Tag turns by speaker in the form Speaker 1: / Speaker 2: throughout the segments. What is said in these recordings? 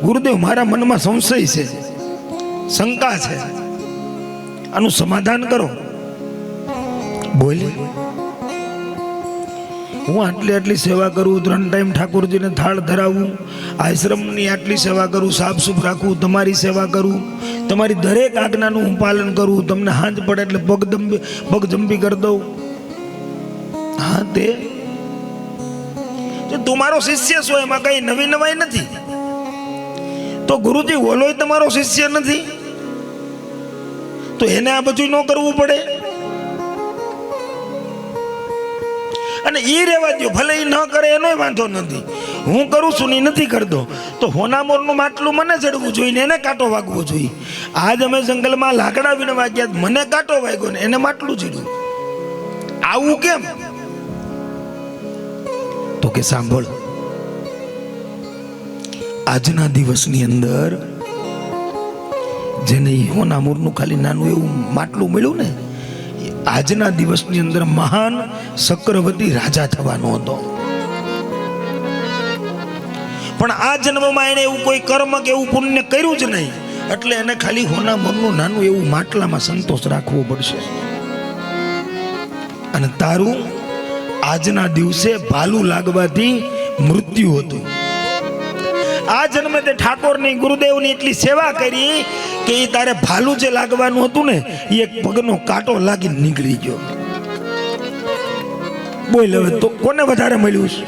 Speaker 1: ગુરુદેવ મારા મનમાં સંશય છે, શંકા છે, આનું સમાધાન કરો. બોલે હું આટલી સેવા કરું, 3 ટાઈમ ઠાકોરજીને થાળ ધરાવું, આશ્રમની આટલી સેવા કરું, સાફ સુફ રાખું, તમારી સેવા કરું, તમારી દરેક આજ્ઞાનું હું પાલન કરું, તમને હાંજ પડે એટલે પગ જંપી કરી દઉં. હા, તે તું મારો શિષ્ય છો, એમાં કઈ નવી નવાઈ નથી. તો ગુરુજી ઓલોય તમારો શિષ્ય નથી, તો એને આ બધું ન કરવું પડે? અને એ રહેવા દો, ભલે એ ન કરે એનો વાંધો નથી, હું કરું છું ને નથી કરતો, તો હોનામોરનું માટલું મને ચડવું જોઈએ ને એને કાંટો વાગવો જોઈએ. આજ અમે જંગલમાં લાકડા વીણવા ગયા, મને કાંટો વાગ્યો ને એને માટલું ચડ્યું. આવું કેમ? તો કે સાંભળ, આજના દિવસની અંદર જેને હોનામોરનું ખાલી નાનું એવું માટલું મળ્યું ને, આજના દિવસની અંદર મહાન ચક્રવર્તી રાજા થવાનો હતો. પણ આ જન્મમાં એને એવું કોઈ કર્મ કે એવું પુણ્ય કર્યું જ નહીં, એટલે એને ખાલી હોનામોરનું નાનું એવું માટલામાં સંતોષ રાખવો પડશે. અને તારું આજના દિવસે ભાલું લાગવાથી મૃત્યુ હતું. આ જન્મે તે ઠાકોરની ગુરુદેવની એટલી સેવા કરી કે એ તારે ભાલું જે લાગવાનું હતું ને, એ એક પગનો કાંટો લાગીને નીકળી ગયો. બોલ હવે તો કોને વધારે મળ્યું છે?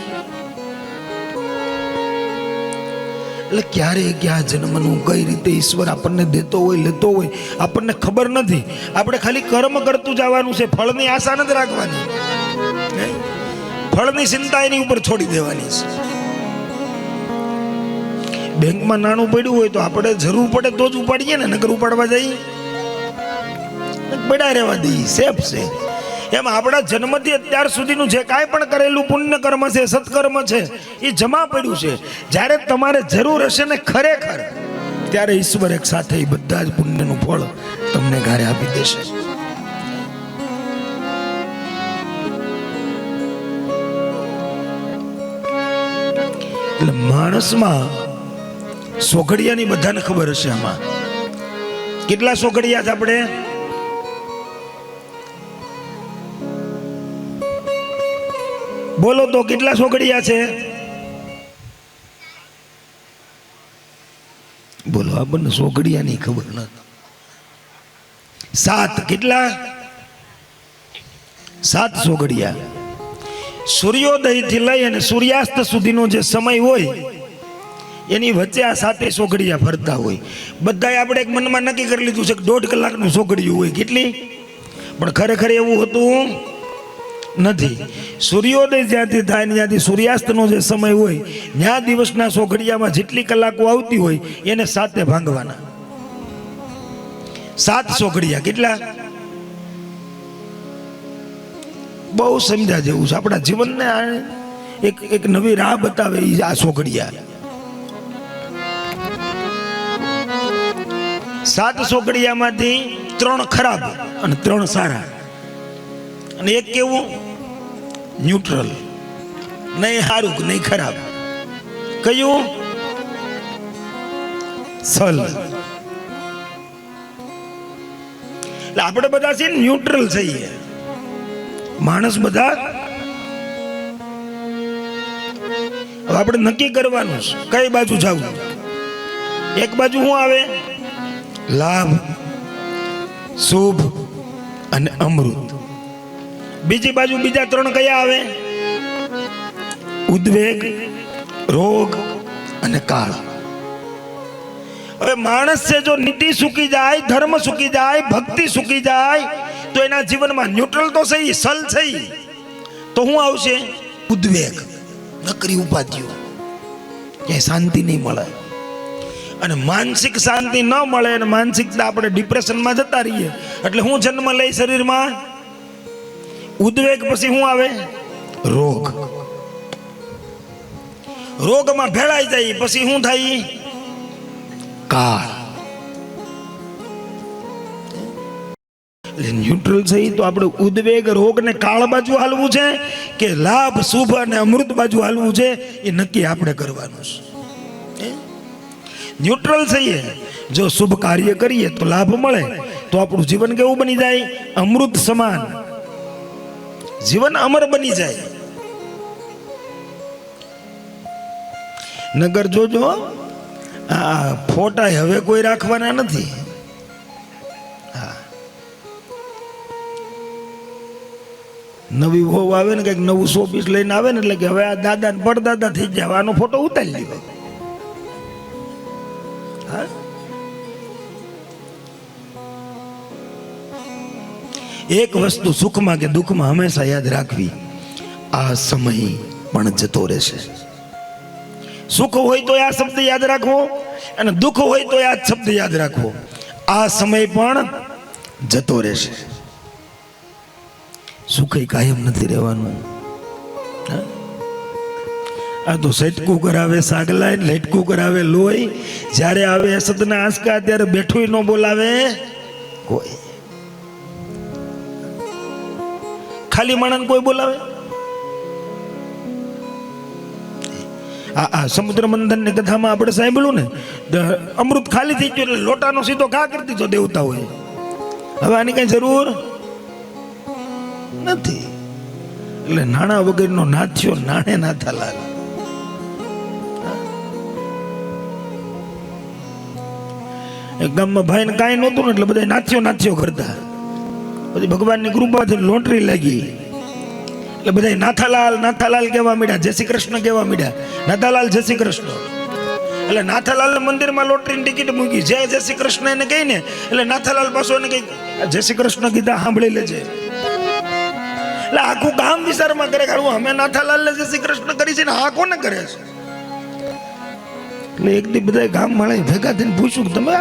Speaker 1: એટલે ક્યારે ક્યાં જન્મનું કઈ રીતે ઈશ્વર આપણને દેતો હોય, લેતો હોય, આપણને ખબર નથી. આપણે ખાલી કર્મ કરતું જવાનું છે, ફળની આશા નથી રાખવાની. ફળની ચિંતા એની ઉપર છોડી દેવાની છે. બેંકમાં નાણું પડ્યું હોય તો આપણે જરૂર પડે તો જ ઉપાડીએ ને, નકર ઉપાડવા જઈએ પડ્યા રહેવા દઈએ, સેફ છે. એમ આપણા જન્મથી અત્યાર સુધીનું જે કાંઈ પણ કરેલું પુણ્ય કર્મ છે, સત્કર્મ છે, એ જમા પડ્યું છે. જ્યારે તમારે જરૂર હશે ને ખરેખર, ત્યારે ઈશ્વર એક સાથે એ બધા જ પુણ્યનું ફળ તમને ઘરે આપી દેશે. એટલે માણસમાં સોઘડિયાની બધાને ખબર હશે. આમાં કેટલા સોઘડિયા છે? આપણે બોલો તો કેટલા સોઘડિયા છે? બોલો, આપણને સોઘડિયાની ખબર નથી. 7. કેટલા? 7 સોઘડિયા. સૂર્યોદયથી લઈ અને સૂર્યાસ્ત સુધીનો જે સમય હોય એની વચ્ચે આ 7 સોઘડિયા ફરતા હોય. બધાએ આપણે એક મનમાં નક્કી કરી લીધું છે કે 1.5 કલાકનું સોઘડિયું હોય. કેટલી? પણ ખરેખર એવું હોતું નથી. સૂર્યોદય જ્યાંથી થાય ને જ્યાંથી સૂર્યાસ્તનો જે સમય હોય, ત્યાં દિવસના સોઘડિયામાં જેટલી કલાકો આવતી હોય એને 7 ભાંગવાના. 7 સોઘડિયા. કેટલા? બહુ સમજ્યા જેવું છે. આપણા જીવનને એક નવી રાહ બતાવે આ સોઘડિયા. 7 સોઘડિયામાંથી 3 ખરાબ અને 3 સારા, અને એક કેવું ન્યુટ્રલ, નહીં સારું નહીં ખરાબ. કયું? સલ. એટલે આપણે બધા છે ન્યુટ્રલ છીએ. માણસ બધા. હવે આપણે નક્કી કરવાનું કઈ બાજુ જવું. એક બાજુ શું આવે? લાભ, શુભ અને અમૃત. બીજી બાજુ બીજા 3 કયા આવે? ઉદ્વેગ, રોગ અને કાળ. હવે માણસ છે જો નીતિ સુકી જાય, ધર્મ સુકી જાય, ભક્તિ સુકી જાય, તો એના જીવનમાં ન્યુટ્રલ તો સહી, સલ સહી, તો શું આવશે? ઉદ્વેગ, નકરી ઉપાધિઓ, ક્યાંય શાંતિ નહીં મળે. અને માનસિક શાંતિ ન મળે અને માનસિકતા આપણે ડિપ્રેશનમાં જતા રહીએ. એટલે હું જન્મ લઈ શરીરમાં ઉદ્વેગ, પછી શું આવે? રોગ. રોગમાં ભેળાઈ જાય, પછી શું થાય? કાળ. ન્યુટ્રલ છે તો આપણે ઉદ્વેગ, રોગ ને કાળ બાજુ હાલવું છે કે લાભ, શુભ અને અમૃત બાજુ હાલવું છે, એ નક્કી આપણે કરવાનું છે. ન્યુટ્રલ થઈએ, જો શુભ કાર્ય કરીએ તો લાભ મળે, તો આપણું જીવન કેવું બની જાય? અમૃત સમાન, જીવન અમર બની જાય. નગર જોજો, આ ફોટા હવે કોઈ રાખવાના નથી. નવી વહુ આવે ને કંઈક નવું શોપીસ લઈને આવે ને એટલે કે હવે આ દાદા ને પરદાદા થઈ જાય, આનો ફોટો ઉતારી લીધો. એક વસ્તુ સુખમાં કે દુઃખમાં હંમેશા યાદ રાખવી, આ સમય પણ જતો રહેશે. સુખ હોય તો આ શબ્દ યાદ રાખવો, અને દુઃખ હોય તો આ શબ્દ યાદ રાખવો, આ સમય પણ જતો રહેશે. સુખ કાયમ નથી રહેવાનું. આ તો સટકું કરાવે સાગલાય, લટકું કરાવે લોહી. જ્યારે આવે સતના આંસકા ત્યારે બેઠું ન બોલાવે કોઈ. ખાલી માણસ કોઈ બોલાવે? આ સમુદ્ર મંથન ની કથામાં આપણે સાંભળ્યું ને, અમૃત ખાલી થઈ ગયું એટલે લોટાનો સીધો ઘા કરી દીધો દેવતાઓએ. હવે આની કઈ જરૂર નથી. એટલે નાણા વગરનો નાથ્યો નાણે નાથા લાલ. એક ગામમાં ભાઈ ને કાંઈ નહોતું ને એટલે બધા નાથ્યો કરતા. પછી ભગવાનની કૃપાથી લોટરી લાગી એટલે બધા નાથાલાલ કહેવા માંડ્યા, જય શ્રી કૃષ્ણ કહેવા માંડ્યા. નાથાલાલ જય શ્રી કૃષ્ણ. એટલે નાથાલાલ મંદિરમાં લોટરીની ટિકિટ મૂકી, જય શ્રી કૃષ્ણ એને કહીને એટલે નાથાલાલ પાછો એને કઈ જય શ્રી કૃષ્ણ કીધા સાંભળી લેજે. એટલે આખું ગામ વિચારમાં કરે કે અમે નાથાલાલ જય શ્રી કૃષ્ણ કરી છે ને આ કોને કરે છે? એટલે એક દી બધા ગામ મળે ભેગા થઈને પૂછ્યું કે તમે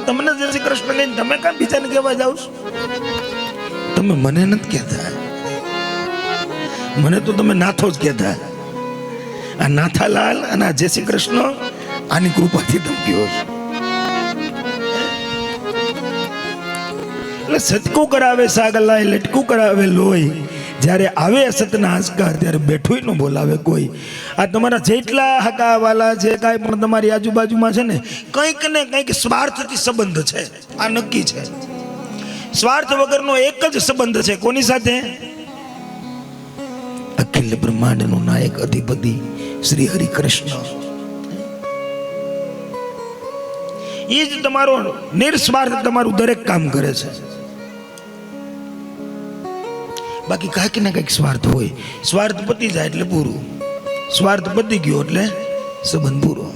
Speaker 1: તમને જય શ્રી કૃષ્ણ કહીને તમે કામ બીજાને કહેવા જાવ છો? તમે મને નથી કહેતા, મને તો તમે નાથો જ કહેતા. આ નાથાલાલ અને આ જય શ્રી કૃષ્ણ આની કૃપાથી તમે કહો છો. એટલે સચકું કરાવે સાગલાય, લટકું કરાવે લોહી. જ્યારે આવે સતના આંસકા ત્યારે બેઠું ન બોલાવે કોઈ. આ તમારા જેટલા હકાવાલા જે કાંઈ પણ તમારી આજુબાજુમાં છે ને, કંઈક ને કંઈક સ્વાર્થથી સંબંધ છે. આ નક્કી છે. સ્વાર્થ વગરનો એક જ સંબંધ છે. કોની સાથે? અખિલ બ્રહ્માંડનો નાયક અધિપતિ શ્રી હરિ કૃષ્ણ. એ જ તમારો નિર્સ્વાર્થ તમારું દરેક કામ કરે છે. બાકી કાંઈક ને કંઈક સ્વાર્થ હોય. સ્વાર્થ પતી જાય એટલે પૂરું. સ્વાર્થ પતી ગયો એટલે સંબંધ પૂરો.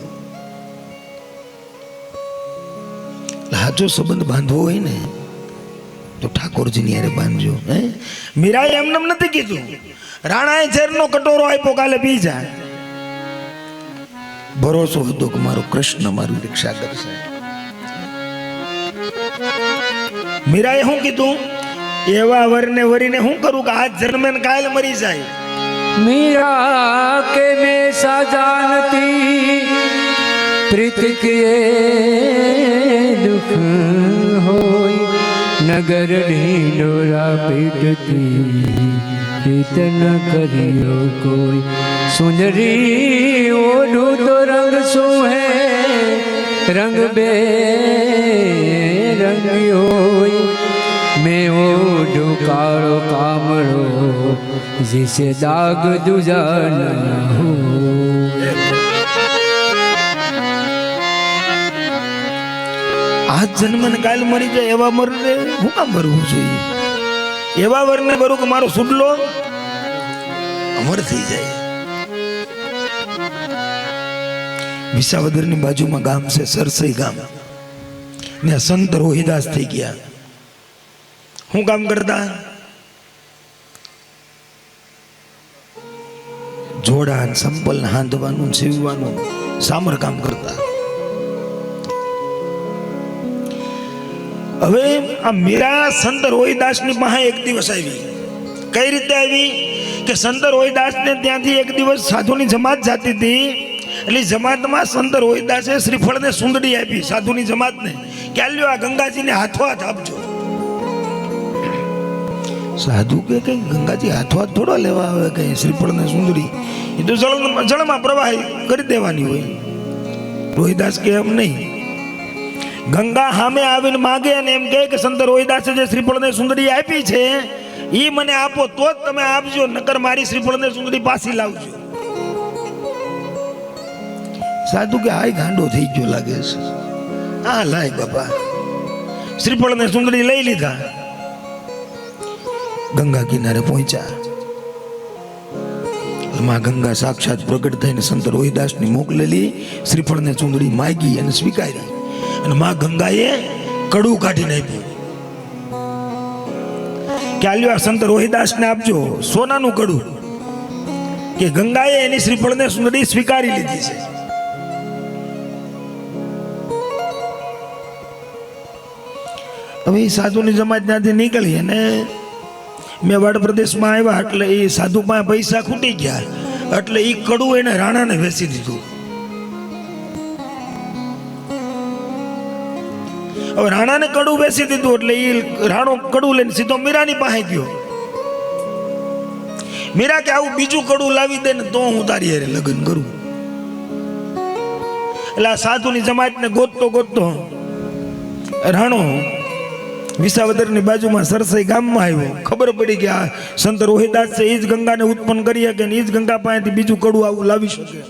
Speaker 1: સાચો સંબંધ બાંધવો હોય ને તો ઠાકોરજીની હારે બાંધજો. મીરાએ એમને નથી કીધું, રાણાએ ઝેરનો કટોરો આપ્યો કાલે પી જાય. ભરોસો હતો કે મારો કૃષ્ણ મારું રક્ષા કરશે. મીરાએ શું કીધું? એવા વરને વરીને શું કરું કે આજ જન્મે ને કાલ મરી જાય.
Speaker 2: मीरा के में सजानती प्रीत के दुख होय नगर ढींढोरा पीटती प्रीत न करियो कोई सुंदरी ओढ़ू तो रंग सो है रंग बे रंग होय मैं ओढ़ू कालो कामड़ो जिसे दाग दूजा न हो.
Speaker 1: આજ જન્મ ને કાલ મરી જાય એવા મરને હું કામ મરવું જોઈએ? એવા વરને મરું કે મારો સુડલો અમર થઈ જાય. વિસાવદર ની બાજુમાં ગામ છે સરસઈ ગામ. ને સંત રોહિદાસ થઈ ગયા. શું કામ કરતા? જોડા સંપલ હાંધવાનું સીવવાનું સામર કામ કરતા. હવે આ મીરા સંત રોહિદાસ ની પાસે એક દિવસ આવી. કઈ રીતે આવી કે સંત રોહિદાસ ને ત્યાંથી એક દિવસ સાધુની જમાત જાતી હતી. એટલે જમાતમાં સંત રોહિદાસે શ્રીફળ ને સુંદડી આપી સાધુની જમાતને કે લ્યો આ ગંગાજીને હાથો હાથ આપજો. સાધુ કે કઈ ગંગાજી હાથો હાથ થોડો લેવા આવે, કઈ શ્રીફળ ને સુંદડી એ તો જળમાં પ્રવાહી કરી દેવાની હોય. રોહિદાસ કે એમ નહીં, ગંગા સામે આવીને માગે અને એમ કહે કે સંત રોહિદાસે જે શ્રીફળને સુંદરી આપી છે એ મને આપો તો જ તમે આપજો, નકર મારી શ્રીફળને સુંદરી પાછી લાવજો. સાધુ કે હાય ગાંડો થઈ ગયો લાગે છે, આ લાય બાપા. શ્રીફળને સુંદરી લઈ લીધા, ગંગા કિનારે પહોંચ્યા. માં ગંગા સાક્ષાત પ્રગટ થઈને સંત રોહિદાસની મોકલેલી શ્રીફળને ચૂંદડી માગી અને સ્વીકારી, અને માં ગંગાએ કડું કાઢીને આપ્યું કે આલ્યો આ સંત રોહિદાસને આપજો, સોનાનું કડું. કે ગંગાએ એની શ્રીફળને ચૂંદડી સ્વીકારી લીધી છે. હવે એ સાધુની જમાત ત્યાંથી નીકળી અને મેવાડ પ્રદેશમાં આવ્યા, એટલે એ સાધુ પાસે પૈસા ખૂટી ગયા, એટલે એ કડું એને રાણાને વેચી દીધું. હવે રાણાને કડું વેચી દીધું એટલે એ રાણો કડું લઈને સીધો મીરાની પાસે ગયો. મીરા કે આવું બીજું કડું લાવી દે ને તો હું તારી હારે લગ્ન કરું. એટલે આ સાધુની જમાતને ગોતતો ગોતતો રાણો વિસાવદરની બાજુમાં સરસઈ ગામમાં આવ્યો. ખબર પડી કે આ સંત રોહિદાસ છે, એ જ ગંગાને ઉત્પન્ન કરી શકે ને એ જ ગંગા પાસેથી બીજું કડું આવું લાવી શકે.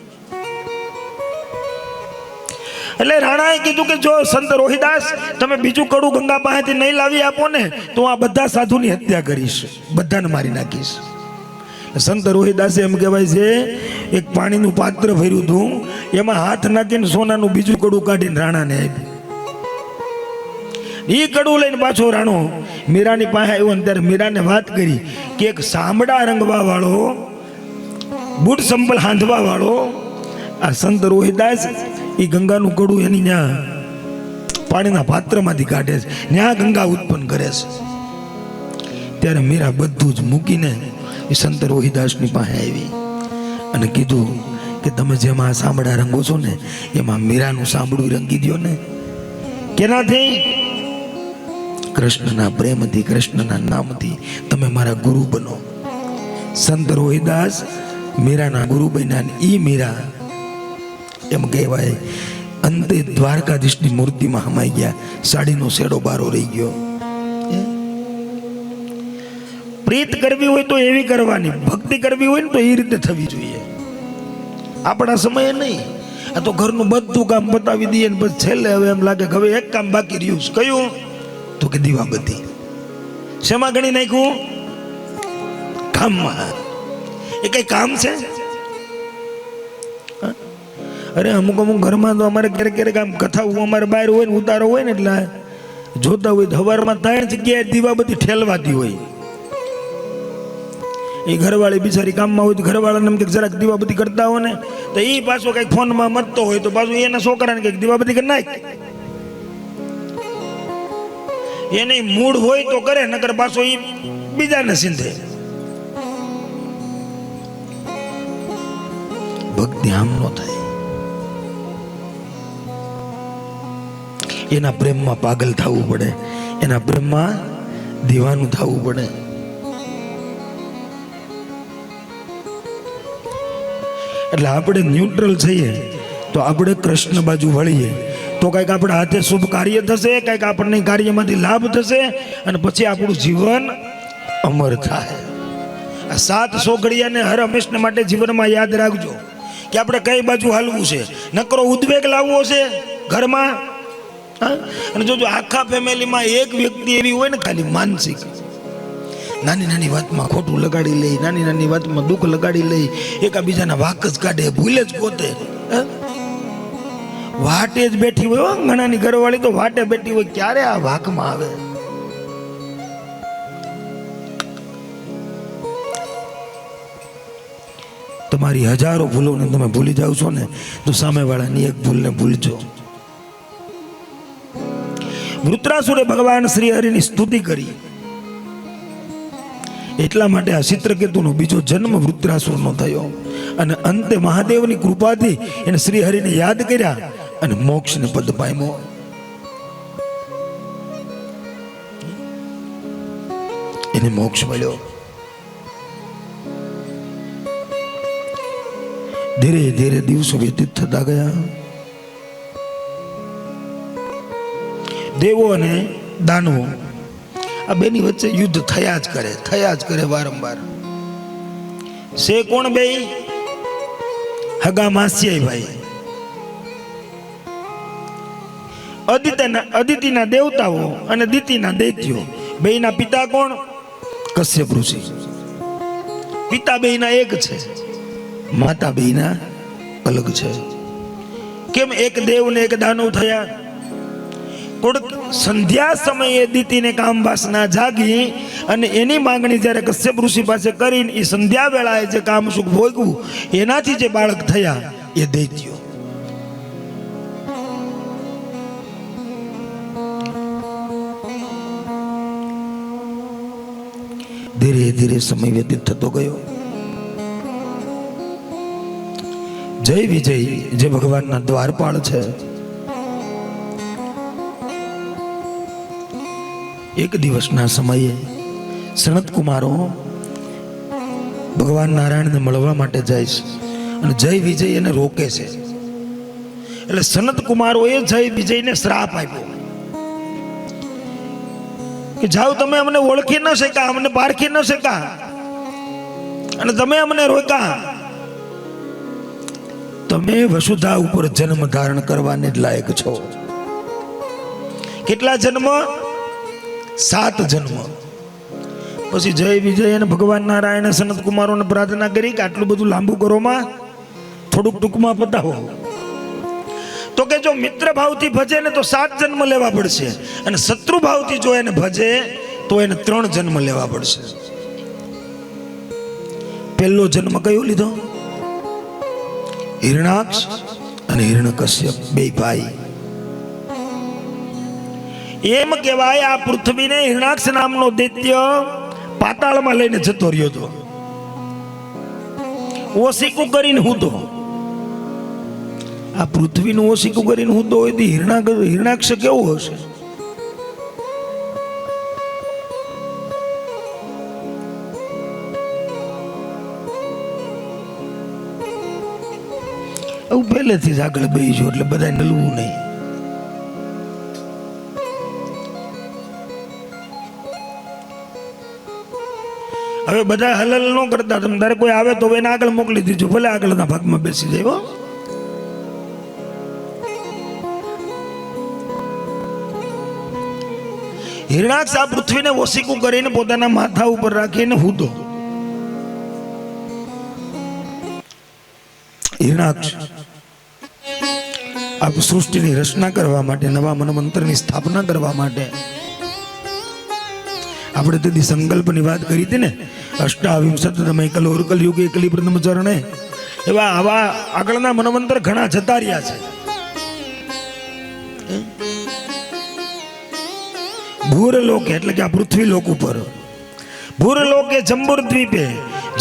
Speaker 1: એટલે રાણાએ કીધું કે જો સંત રોહિદાસ તમે બીજું કડું ગંગા પાસેથી નહીં લાવી આપો ને તો આ બધા સાધુની હત્યા કરીશ, બધાને મારી નાખીશ. સંત રોહિદાસે એમ કહેવાય છે એક પાણીનું પાત્ર ભર્યું હતું, એમાં હાથ નાખીને સોનાનું બીજું કડું કાઢીને રાણાને આપ્યું. એ કડું લઈને પાછો રાણો મીરાની પાસે આવ્યો, ત્યારે મીરાને વાત કરી કે એક સામડા રંગવા વાળો, બૂટ સંપલ હાંધવા વાળો આ સંત રોહિદાસ એ ગંગાનું કડું એની ત્યાં પાણીના પાત્રમાંથી કાઢે છે, ત્યાં ગંગા ઉત્પન્ન કરે છે. ત્યારે મીરા બધું જ મૂકીને એ સંત રોહિદાસની પાસે આવી અને કીધું કે તમે જેમાં સાંભળા રંગો છો ને એમાં મીરાનું સાંભળું રંગી દો ને. કેનાથી? કૃષ્ણના પ્રેમથી, કૃષ્ણના નામથી તમે મારા ગુરુ બનો. સંત રોહિદાસ મીરાના ગુરુ બન્યા. ઈ મીરા એમ કહેવાય અંતે દ્વારકાધીશની મૂર્તિમાં હમાઈ ગયા, સાડીનો શેડો બારો રહી ગયો. પ્રીત કરવી હોય તો એવી કરવાની, ભક્તિ કરવી હોય ને તો એ રીતે થવી જોઈએ, આપણા સમયે નહીં. આ તો ઘરનું બધું કામ બતાવી દઈએ ને પછી છેલ્લે હવે એમ લાગે કે હવે એક કામ બાકી રહ્યું. કયું? તો કે દીવાબત્તી. શેમાં ગણી નાખ્યું? કામમાં. એ કઈ કામ છે? અરે અમુક અમુક ઘરમાં તો અમારે ક્યારેક ક્યારેક આમ કથા અમારે બહાર હોય ને ઉતારો હોય ને એટલે જોતા હોય સવારમાં 3 જગ્યાએ દીવાબત્તી ઠેલવાતી હોય. એ ઘરવાળી બિચારી કામમાં હોય તો ઘરવાળાને એમ કે જરાક દીવાબત્તી કરતા હોય ને તો એ પાછો કંઈક ફોનમાં મતતો હોય તો પાછું એના છોકરાને કંઈક દીવાબત્તી કરી નાખ. એને મૂડ હોય તો કરે, નકર પાછો એ બીજાને સિંધે. ભક્તિ આમ નો થાય. એના પ્રેમમાં પાગલ થવું પડે, એના પ્રેમમાં દીવાનું થવું પડે. એટલે આપણે ન્યુટ્રલ થઈએ તો આપણે કૃષ્ણ બાજુ વળીએ તો કંઈક આપણા હાથે શુભ કાર્ય થશે, કંઈક આપણને કાર્યમાંથી લાભ થશે અને પછી આપણું જીવન અમર થાય. આ 7 સોગડિયાને હર હંમેશને માટે જીવનમાં યાદ રાખજો કે આપણે કઈ બાજુ હાલવું છે. નકરો ઉદ્વેગ લાવવો છે ઘરમાં, અને જોજો આખા ફેમિલીમાં એક વ્યક્તિ એવી હોય ને ખાલી માનસિક, નાની નાની વાતમાં ખોટું લગાડી લે, નાની નાની વાતમાં દુઃખ લગાડી લે, એકાબીજાના વાક જ કાઢે, ભૂલે જ ગોતે, વાટે જ બેઠી હોય. ઘણાની ઘરવાળી તો વાટે બેઠી હોય, ક્યારે આ વાકમાં આવે. તમારી હજારો ભૂલોને તમે ભૂલી જાવ છો ને તો સામેવાળાની એક ભૂલને ભૂલજો. વૃત્રાસુરે ભગવાન શ્રી હરિની સ્તુતિ કરી, એટલા માટે આ ચિત્રકેતુનો બીજો જન્મ વૃત્રાસુરનો થયો અને અંતે મહાદેવની કૃપાથી એને શ્રી હરિને યાદ કર્યા અને મોક્ષને પદ પામ્યો. એને મોક્ષ મળ્યો. ધીરે ધીરે દિવસો વ્યતીત થતા ગયા. દેવો અને દાનવો, આ બેની વચ્ચે યુદ્ધ થયા જ કરે વારંવાર. છે કોણ બે? હગા માસિયાઈ ભાઈ. અદિતિના દેવતાઓ અને દિતિના દૈત્યો. બેયના પિતા કોણ? કશ્યપ ઋષિ. પિતા બેયના એક છે, માતા બેયના અલગ છે. કેમ એક દેવ ને એક દાનવ થયા? થોડુંક સંધ્યા સમયે દિતિને કામ વાસના જાગી અને એની માંગણી જ્યારે કશ્યપ ઋષિ પાસે કરીને એ સંધ્યા વેળાએ જે કામ સુખ ભોગવું એનાથી જે બાળક થયા એ દૈત્યો. ધીરે ધીરે સમય વ્યતીત થતો ગયો. જય વિજય જે ભગવાનના દ્વારપાળ છે, એક દિવસના સમયે સનત કુમારો ભગવાન નારાયણને મળવા માટે જાય છે અને જય વિજય એને રોકે છે. એટલે સનત કુમારોએ જય વિજયને શ્રાપ આપ્યો કે જાઓ, તમે અમને ઓળખી ન શક્યા, અમને પારખી ન શક્યા અને તમે અમને રોક્યા. તમે વસુધા ઉપર જન્મ ધારણ કરવાને જ લાયક છો. કેટલા જન્મ? 7 જન્મ. પછી જય વિજય અને ભગવાન નારાયણ સનત કુમારોને પ્રાર્થના કરી કે આટલું બધું લાંબુ કરોમાં, થોડુંક ટૂંકમાં પતાવો. તો કે જો મિત્ર ભાવથી ભજે ને તો 7 જન્મ લેવા પડશે અને શત્રુ ભાવથી જો એને ભજે તો એને 3 જન્મ લેવા પડશે. પહેલો જન્મ કયો લીધો? હિરણાક્ષ અને હિરણ્યકશ્યપ બે ભાઈ. એમ કહેવાય આ પૃથ્વીને હિરણાક્ષ નામનો દૈત્ય પાતાળમાં લઈને જતો રહ્યો હતો. ઓસીકું કરીને હું તો આ પૃથ્વીનું ઓસીકું કરીને હું તો હોય હિરણાક્ષ કેવું હશે? આવું પહેલેથી જ આગળ બેસજો એટલે બધા નલવું નહીં. હવે બધા હલલ ન કરતા, તમે તારે કોઈ આવે તો એને આગળ મોકલી દીધું, ભલે આગળના ભાગમાં બેસી જાય. હિરણાક્ષ આ પૃથ્વીને ઓસીકું કરીને પોતાના માથા ઉપર રાખીને હૂતો. હિરણાક્ષ આ સૃષ્ટિની રચના કરવા માટે, નવા મનમંત્રની સ્થાપના કરવા માટે, આપણે તેથી સંકલ્પની વાત કરી હતી ને, અષ્ટાવિંશતમય કલોર કલયુગે કલી પ્રથમ ચરણે, એવા આવા આગળના મનમંત્ર ઘણા જતા રહ્યા છે. ભૂરલોક એટલે કે આ પૃથ્વી લોક ઉપર, ભૂરલોક એ જંબુદ્વીપે,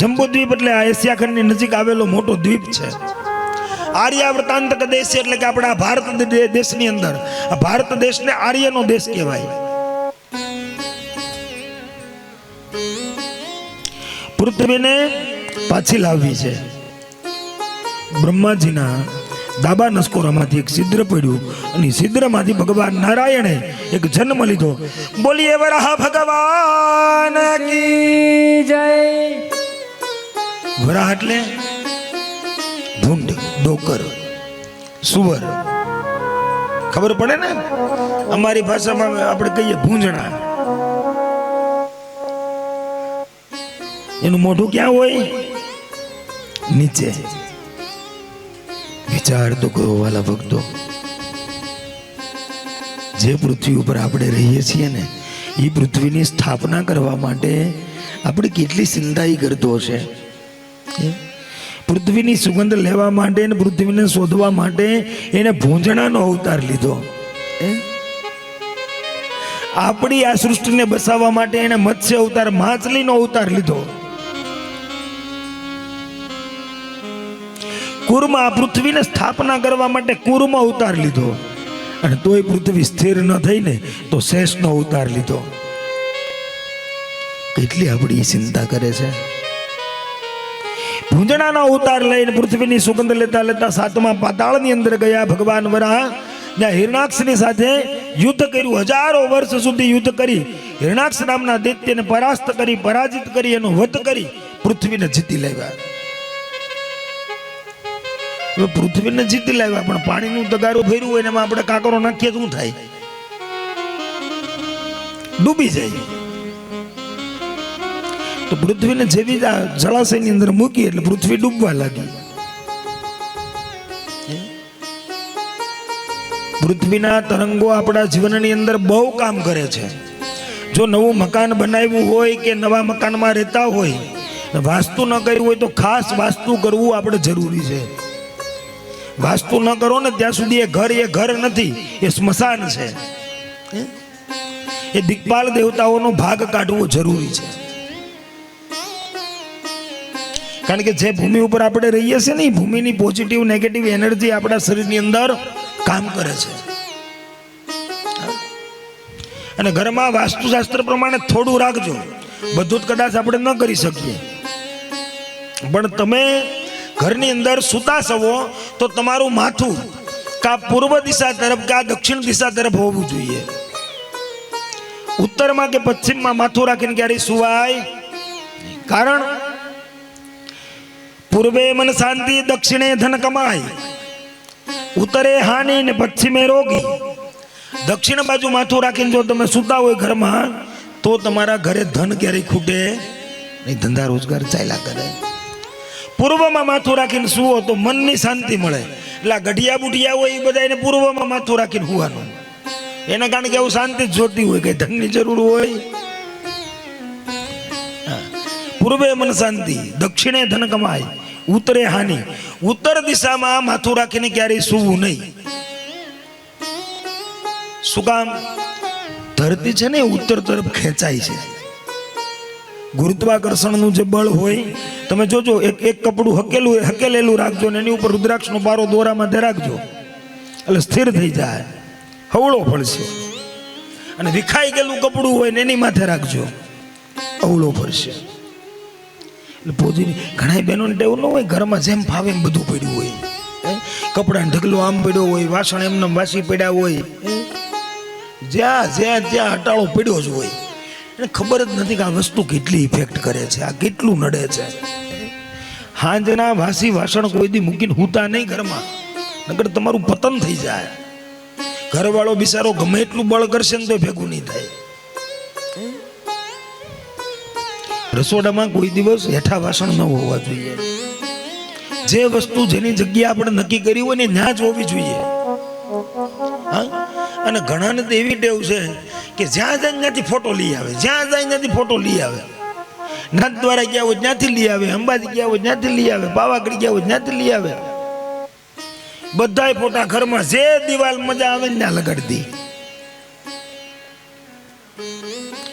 Speaker 1: જંબુદ્વીપ એટલે આ એશિયા ખંડની નજીક આવેલો મોટો દ્વીપ છે. આર્યાવર્તાંતક દેશ એટલે કે આપણા ભારત દેશની અંદર, આ ભારત દેશને આર્યનો દેશ કહેવાય. પૃથ્વીને પાછી લાવવી છે. બ્રહ્માજીના દાબા નસકોરામાંથી એક છિદ્ર પડ્યું અને છિદ્રમાંથી ભગવાન નારાયણે એક જન્મ લીધો. બોલીએ વરાહ ભગવાન કી જય. વરાહ એટલે ભૂંડ, ડોકર, સુવર. ખબર પડે ને? અમારી ભાષામાં આપણે કહીએ ભૂંજણા. એનું મોઢું ક્યાં હોય? નીચે. વિચાર તો કરો વાલા ભક્તો, જે પૃથ્વી ઉપર આપણે રહીએ છીએ ને, એ પૃથ્વીની સ્થાપના કરવા માટે આપણે કેટલી ચિંતાઈ કરતો હશે. પૃથ્વીની સુગંધ લેવા માટે અને પૃથ્વીને શોધવા માટે એને ભૂંજણાનો અવતાર લીધો. આપણી આ સૃષ્ટિને બસાવવા માટે એને મત્સ્ય અવતાર, માછલીનો અવતાર લીધો. કુર્મ, આ પૃથ્વીને સ્થાપના કરવા માટે કુર્મ અવતાર લીધો. અને તોય પૃથ્વી સ્થિર ન થઈને તો શેષનો અવતાર લીધો. કેટલી આપણી ચિંતા કરે છે. ભૂંજણાનો અવતાર લઈને પૃથ્વીની સુગંધ લેતા લેતા 7મા પાતાળની અંદર ગયા ભગવાન વરાહ જ્યાં હિરણાક્ષની સાથે યુદ્ધ કર્યું, હજારો વર્ષ સુધી યુદ્ધ કરી હિરણાક્ષ નામના દૈત્યને પરાસ્ત કરી, પરાજિત કરી, એનો વધ કરી પૃથ્વીને જીતી લાવ્યા. હવે પૃથ્વીને જીતી લાવ્યા, પણ પાણીનું તગારું ફેર્યું હોય ને એમાં આપણે કાકરો નાખીએ શું થાય? ડૂબી જાય. તો પૃથ્વીને જેવી જળાશયની અંદર મૂકી એટલે પૃથ્વી ડૂબવા લાગી. પૃથ્વીના તરંગો આપણા જીવનની અંદર બહુ કામ કરે છે. જો નવું મકાન બનાવ્યું હોય કે નવા મકાનમાં રહેતા હોય, વાસ્તુ ન કર્યું હોય તો ખાસ વાસ્તુ કરવું આપણે જરૂરી છે. વાસ્તુ ન કરો ને ત્યાં સુધી એ ઘર નથી, એ સ્મશાન છે. એ દિક્પાલ દેવતાઓનો ભાગ કાઢવો જરૂરી છે. કારણ કે જે ભૂમિ ઉપર આપણે રહીએ છીએ ને, એ ભૂમિની પોઝિટિવ નેગેટિવ એનર્જી આપણા શરીરની અંદર કામ કરે છે. અને ઘરમાં વાસ્તુશાસ્ત્ર પ્રમાણે થોડું રાખજો. બધું જ કદાચ આપણે ન કરી શકીએ, પણ તમે ઘરની અંદર સૂતા સવો તો તમારું માથું કા પૂર્વ દિશા તરફ કા દક્ષિણ દિશા તરફ હોવું જોઈએ. ઉત્તરમાં કે પશ્ચિમમાં માથું રાખીને ક્યારેય સુવાય. કારણ પૂર્વે મન શાંતિ, દક્ષિણે ધન કમાય, ઉત્તરે હાનિ ને પશ્ચિમે રોગી. દક્ષિણ બાજુ માથું રાખીને જો તમે સૂતા હોય ઘરમાં, તો તમારા ઘરે ધન ક્યારેય ખૂટે નહીં, ધંધા રોજગાર ચાલ્યા કરે. પૂર્વમાં માથું રાખીને સુવો તો મનની શાંતિ મળે. એટલે ગઢિયા બુઢિયા હોય એ બધા એને પૂર્વમાં માથું રાખીને સુવાનું. એના કારણ કે એવું શાંતિ જ જોતી હોય, કઈ ધનની જરૂર હોય. પૂર્વે મન શાંતિ, દક્ષિણે ધન કમાય, ઉત્તરે હાનિ. ઉત્તર દિશામાં માથું રાખીને ક્યારેય સૂવું નહીં. શું કામ? ધરતી છે ને ઉત્તર તરફ ખેંચાય છે. ગુરુત્વાકર્ષણનું જે બળ હોય, તમે જોજો, એક કપડું હકેલેલું રાખજો ને એની ઉપર રુદ્રાક્ષનો પારો દોરામાં રાખજો એટલે સ્થિર થઈ જાય, હવળો ફરશે. અને વિખાઈ ગયેલું કપડું હોય ને એની માથે રાખજો, અવળો ફરશે. એટલે પોઝિટિવ. ઘણા બહેનોને ટેવ ન હોય, ઘરમાં જેમ ફાવે એમ બધું પડ્યું હોય. કપડાનો ઢગલો આમ પડ્યો હોય, વાસણ એમને વાસી પડ્યા હોય, જ્યાં હટાળો પડ્યો જ હોય. એને ખબર જ નથી કે આ વસ્તુ કેટલી ઇફેક્ટ કરે છે, આ કેટલું નડે છે. હાંજના વાસી વાસણ કોઈ દી મૂકીને હુતા નહીં ઘરમાં, નકર તમારું પતન થઈ જાય. ઘરવાળો બિચારો ગમે એટલું બળ કરશે ને તો ભેગું નહીં થાય. રસોડામાં કોઈ દિવસ હેઠા વાસણ ન હોવા જોઈએ. જે વસ્તુ જેની જગ્યા આપણે નક્કી કરી હોય ને ત્યાં જ હોવી જોઈએ. અને ઘણાને તો એવી ટેવ છે કે જ્યાં જાય ત્યાંથી ફોટો લઈ આવે, જ્યાં જાય ત્યાંથી ફોટો લઈ આવે. નાથ દ્વારા ગયા હોય ત્યાંથી લઈ આવે, અંબાજી ગયા હોય ત્યાંથી લઈ આવે, પાવાગઢ ગયા હોય ત્યાંથી લઈ આવે. બધાય ફોટા ઘરમાં જે દિવાલ મજા આવે ને ત્યાં લગાડી દી.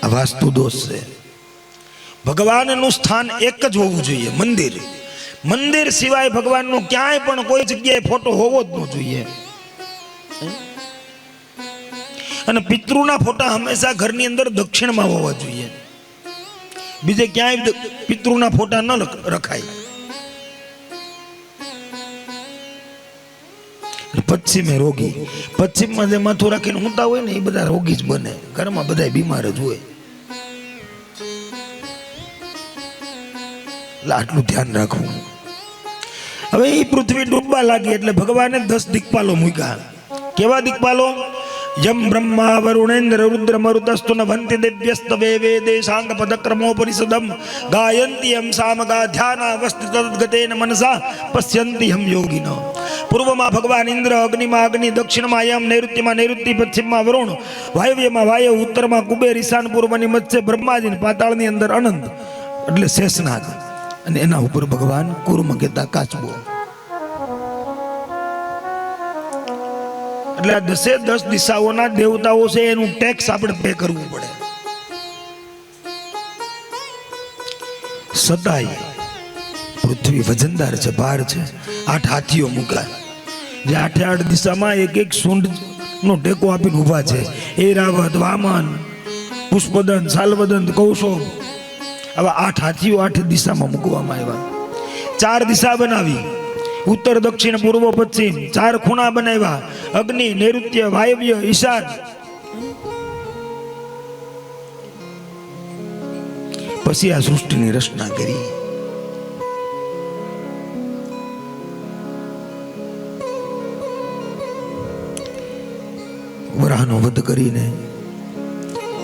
Speaker 1: આ વાસ્તુ દોષ છે. ભગવાનનું સ્થાન એક જ હોવું જોઈએ, મંદિર. મંદિર સિવાય ભગવાનનો ક્યાંય પણ કોઈ જગ્યાએ ફોટો હોવો જ ન જોઈએ. અને પિતૃના ફોટા હંમેશા ઘરની અંદર દક્ષિણમાં હોવા જોઈએ. બીજે ક્યાંય પિતૃના ફોટા ન રખાય. પશ્ચિમે રોગી. પશ્ચિમમાં જે માથું રાખીને ઊંઘતા હોય ને એ બધા રોગી જ બને. ઘરમાં બધા બીમાર જ હોય. એટલે આટલું ધ્યાન રાખવું. હવે એ પૃથ્વી ડૂબવા લાગી એટલે ભગવાને 10 દિક્પાલો મૂક્યા. કેવા દિક્પાલો? યમ બ્રહ્મા વરુણેન્દ્ર રુદ્ર મરુતસ્તુન વંતિ દેવ્યસ્તવે વેદે સાંગ પદક્રમોપનિષદમ ગાયંતિ હમ સામગા ધ્યાના વસ્તિ તદ્ગતેન મનસા પશ્યંતિ હમ યોગિનો. પૂર્વમાં ભગવાન ઇન્દ્ર, અગ્નિમાં અગ્નિ, દક્ષિણમાં યમ, નૈઋત્યમાં નૈઋત્ય, પશ્ચિમમાં વરુણ, વાયવ્યમાં વાયુ, ઉત્તરમાં કુબેર, ઈશાન પૂર્વની મધ્ય બ્રહ્માજી, પાતાળની અંદર અનંત એટલે શેષનાગ, અને એના ઉપર ભગવાન કુર્મ કહેતા કાચબો. એટલે આ 10 દિશાઓના દેવતાઓ છે, એનું ટેક્સ આપણે પે કરવું પડે. સતાય પૃથ્વી વજનદાર છે, ભાર છે. 8 હાથીઓ મૂક્યા, જે 8 દિશામાં એક સૂંઢ નો ટેકો આપીને ઉભા છે. એરાવત, વામન, પુષ્પદંત, સાલવદંત, કૌશોભ, આવા 8 હાથીઓ 8 દિશામાં મૂકવામાં આવ્યા. 4 દિશા બનાવી. ઉત્તર દક્ષિણ પૂર્વ પશ્ચિમ 4 ખૂણા બનાવ્યા, અગ્નિ નૈઋત્ય વાયવ્ય ઈશાન. પછી આ સૃષ્ટિની રચના કરી. વરાહનો વધ કરીને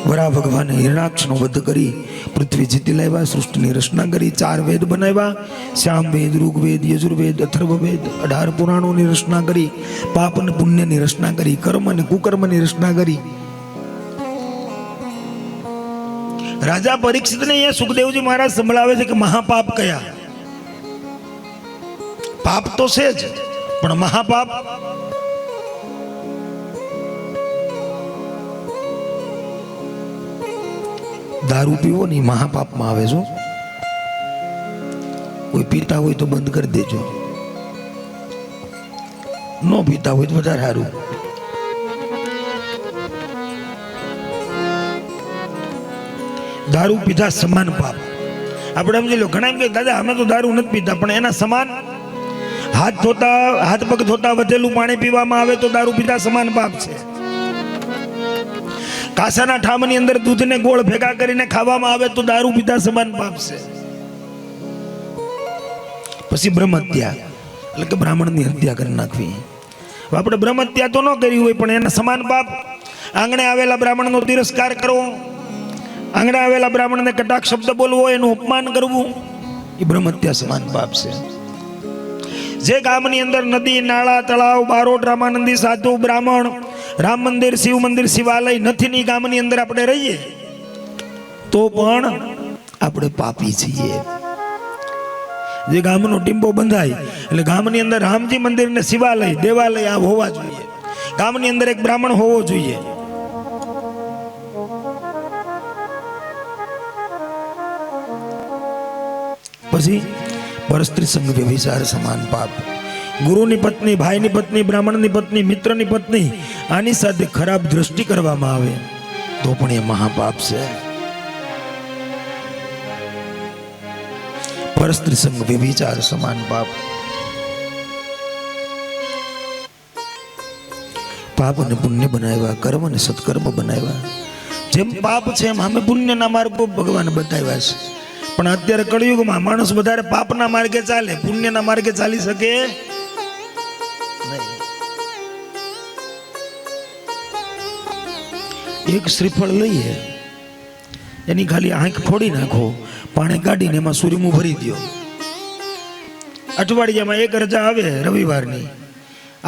Speaker 1: વરા ભગવાને હિરણાક્ષનો વધ કરી પૃથ્વી જીતી લાવ્યા, સૃષ્ટિની રચના કરી, 4 વેદ બનાવ્યા, શ્યામ વેદ, ઋગ્વેદ, યજુર્વેદ, અથર્વવેદ, 18 પુરાણોની રચના કરી, પાપ અને પુણ્યની રચના કરી, કર્મ અને કુકર્મની રચના કરી. રાજા પરીક્ષિતને અહીંયા સુખદેવજી મહારાજ સંભળાવે છે કે મહાપાપ કયા. પાપ તો છે જ, પણ મહાપાપ દારૂ પીવો ને મહાપાપમાં આવે છો. કોઈ પીતા હોય તો બંધ કરી દેજો, ન પીતા હોય તો વધારે સારું. દારૂ પીધા સમાન પાપ. આપણે સમજી લો, ઘણા એમ કે દાદા અમે તો દારૂ નથી પીતા, પણ એના સમાન. હાથ પગ ધોતા વધેલું પાણી પીવામાં આવે તો દારૂ પીધા સમાન પાપ છે. કાસાના ઠામની અંદર દૂધને ગોળ ભેગા કરીને ખાવામાં આવે તો દારૂ પીધા સમાન પાપ છે. પછી બ્રહ્મ હત્યા, એટલે કે બ્રાહ્મણની હત્યા કરી નાખવી. આપણે બ્રહ્મ હત્યા તો ન કરી હોય, પણ એના સમાન પાપ. આંગણે આવેલા બ્રાહ્મણનો તિરસ્કાર કરવો, આંગણે આવેલા બ્રાહ્મણને કટાક્ષ શબ્દ બોલવો, એનું અપમાન કરવું, એ બ્રહ્મ હત્યા સમાન પાપ છે. જે ગામની અંદર નદી, નાળા, તળાવ, બારોટ, રામાનંદી, સાધુ, બ્રાહ્મણ, રામ મંદિર, શિવ મંદિર, શિવાલય નથી ની ગામની અંદર આપણે રહીએ તો પણ આપણે પાપી છીએ. જે ગામનો ટીમ્બો બંધાય એટલે ગામની અંદર રામજી મંદિર ને શિવાલય, દેવાલય આ હોવા જોઈએ. ગામની અંદર એક બ્રાહ્મણ હોવો જોઈએ. પછી પરસ્ત્રી સંગ વ્યભિચાર સમાન પાપ. ગુરુની પત્ની, ભાઈની પત્ની, બ્રાહ્મણની પત્ની, મિત્રની પત્ની, આની સાથે ખરાબ દ્રષ્ટિ કરવામાં આવે તો પણ એ મહાપાપ છે. પરસ્ત્રી સંગ વ્યભિચાર સમાન પાપ. પાપ અને પુણ્ય બનાવ્યા, કર્મ અને સત્કર્મ બનાવ્યા. જેમ પાપ છે એમ અમે પુણ્યના માર્ગો ભગવાન બતાવ્યા છે. પણ અત્યારે કળિયુગમાં માણસ વધારે પાપના માર્ગે ચાલે, પુણ્યના માર્ગે ચાલી શકે નહીં. એક શ્રીફળ લઈએ, એની ખાલી આંખ ફોડી નાખો, પાણી કાઢીને એમાં સૂર્યમું ભરી દો. અઠવાડિયામાં એક રજા આવે રવિવારની,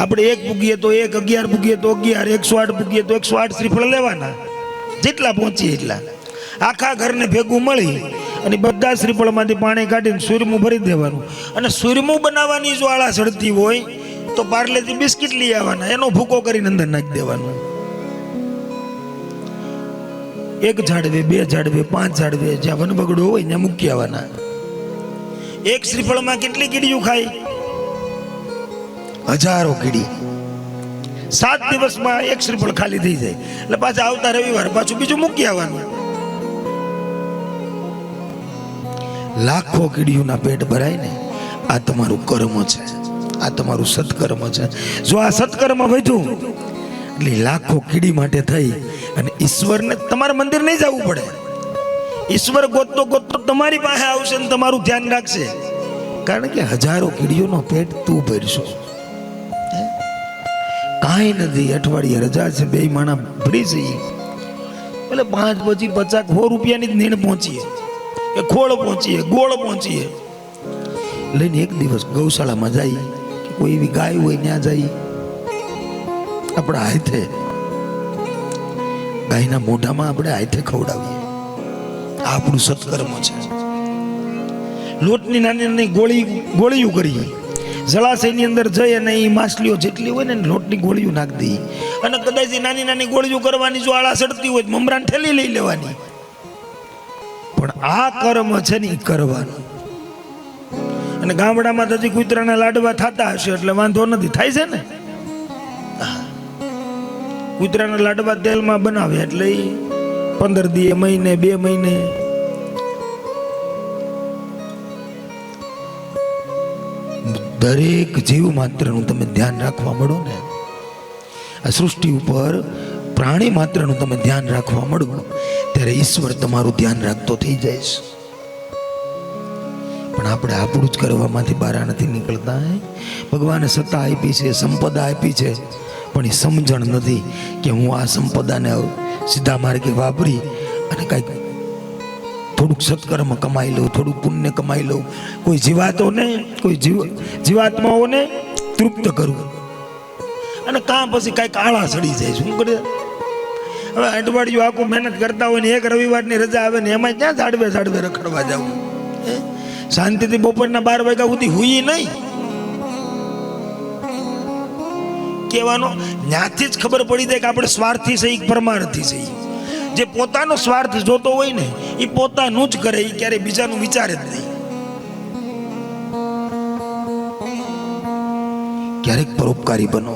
Speaker 1: આપણે 1 પૂગીએ તો 1, 11 પૂગીએ તો 11, 108 પૂગીએ તો 108 શ્રીફળ લેવાના, જેટલા પહોંચીએ એટલા. આખા ઘરને ભેગું મળી અને બધા શ્રીફળમાંથી પાણી કાઢીને સૂર્યમું ભરી દેવાનું. અને સૂર્યમું બનાવવાની જો આળા ચડતી હોય તો પાર્લેથી બિસ્કિટ લઈ આવવાના, એનો ભૂકો કરીને અંદર નાખી દેવાનો. 1 ઝાડવે, 2 ઝાડવે, 5 ઝાડવે, જ્યાં વનબગડો હોય ત્યાં મૂકી આવવાના. એક શ્રીફળમાં કેટલી કીડીઓ ખાય? હજારો કીડી. 7 દિવસમાં એક શ્રીફળ ખાલી થઈ જાય એટલે પાછા આવતા રવિવાર પાછું બીજું મૂકી આવવાનું. લાખો કીડીઓના પેટ ભરાય ને, આ તમારું કર્મ છે, આ તમારું સત્કર્મ છે. જો આ સત્કર્મ વધ્યું એટલે લાખો કીડી માટે થઈ અને ઈશ્વરને તમારે મંદિર નહીં જવું પડે. ઈશ્વર ગોતતો ગોતતો તમારી પાસે આવશે ને તમારું ધ્યાન રાખશે, કારણ કે હજારો કીડીઓનો પેટ તું ભરશો. કાંઈ નથી, અઠવાડિયે રજા છે, 2 માણા ભરી જઈએ એટલે 5 પછી 50 100 રૂપિયાની જ નીણ પહોંચીએ, કે ખોળ પહોંચીએ, ગોળ પહોંચીએ. લઈને એક દિવસ ગૌશાળામાં જઈએ, કે કોઈ એવી ગાય હોય ત્યાં જઈએ, આપણા હાથે ગાયના મોઢામાં આપણે હાથે ખવડાવીએ. આપણું સત્કર્મ છે. લોટની નાની નાની ગોળીઓ કરીએ, જળાશયની અંદર જઈ અને એ માછલીઓ જેટલી હોય ને લોટની ગોળીઓ નાખી દઈએ. અને કદાચ નાની નાની ગોળીઓ કરવાની જો આળા સડતી હોય મમરાને ઠેલી લઈ લેવાની. પણ આ કર્મ છે ને એ કરવાનું. અને ગામડામાં હજી કૂતરાના લાડવા થતા હશે એટલે વાંધો નથી, થાય છે ને. કૂતરાના લાડવા તેલમાં બનાવે એટલે 15 દી, મહિને, 2 મહિને. દરેક જીવ માત્રનું તમે ધ્યાન રાખવા મળો ને, આ સૃષ્ટિ ઉપર પ્રાણી માત્રનું તમે ધ્યાન રાખવા મળો, ત્યારે ઈશ્વર તમારું ધ્યાન રાખતો થઈ જાય છે. પણ આપણે આપણું જ કરવામાંથી બહાર નથી નીકળતા. ભગવાને સત્તા આપી છે, સંપદા આપી છે, પણ એ સમજણ નથી કે હું આ સંપદાને સીધા માર્ગે વાપરી અને કાંઈક થોડુંક સત્કર્મ કમાઈ લઉં, થોડુંક પુણ્ય કમાઈ લઉં, કોઈ જીવાતોને, કોઈ જીવાત્માઓને તૃપ્ત કરું, અને કાં પછી કાંઈક આળા ચડી જાય. શું કરે? હવે અઠવાડિયું આખું મહેનત કરતા હોય ને એક રવિવારની રજા આવે ને એમાં ક્યાં ઝાડવે ઝાડવે રખડવા જવું? શાંતિથી બપોરના 12 વાગ્યા સુધી હુઈ નહીં. કહેવાનો ત્યાંથી જ ખબર પડી જાય કે આપણે સ્વાર્થી છે, પરમાર્થી છે. જે પોતાનો સ્વાર્થ જોતો હોય ને એ પોતાનું જ કરે, એ ક્યારેય બીજાનું વિચારે જ નહીં. ક્યારેક પરોપકારી બનો.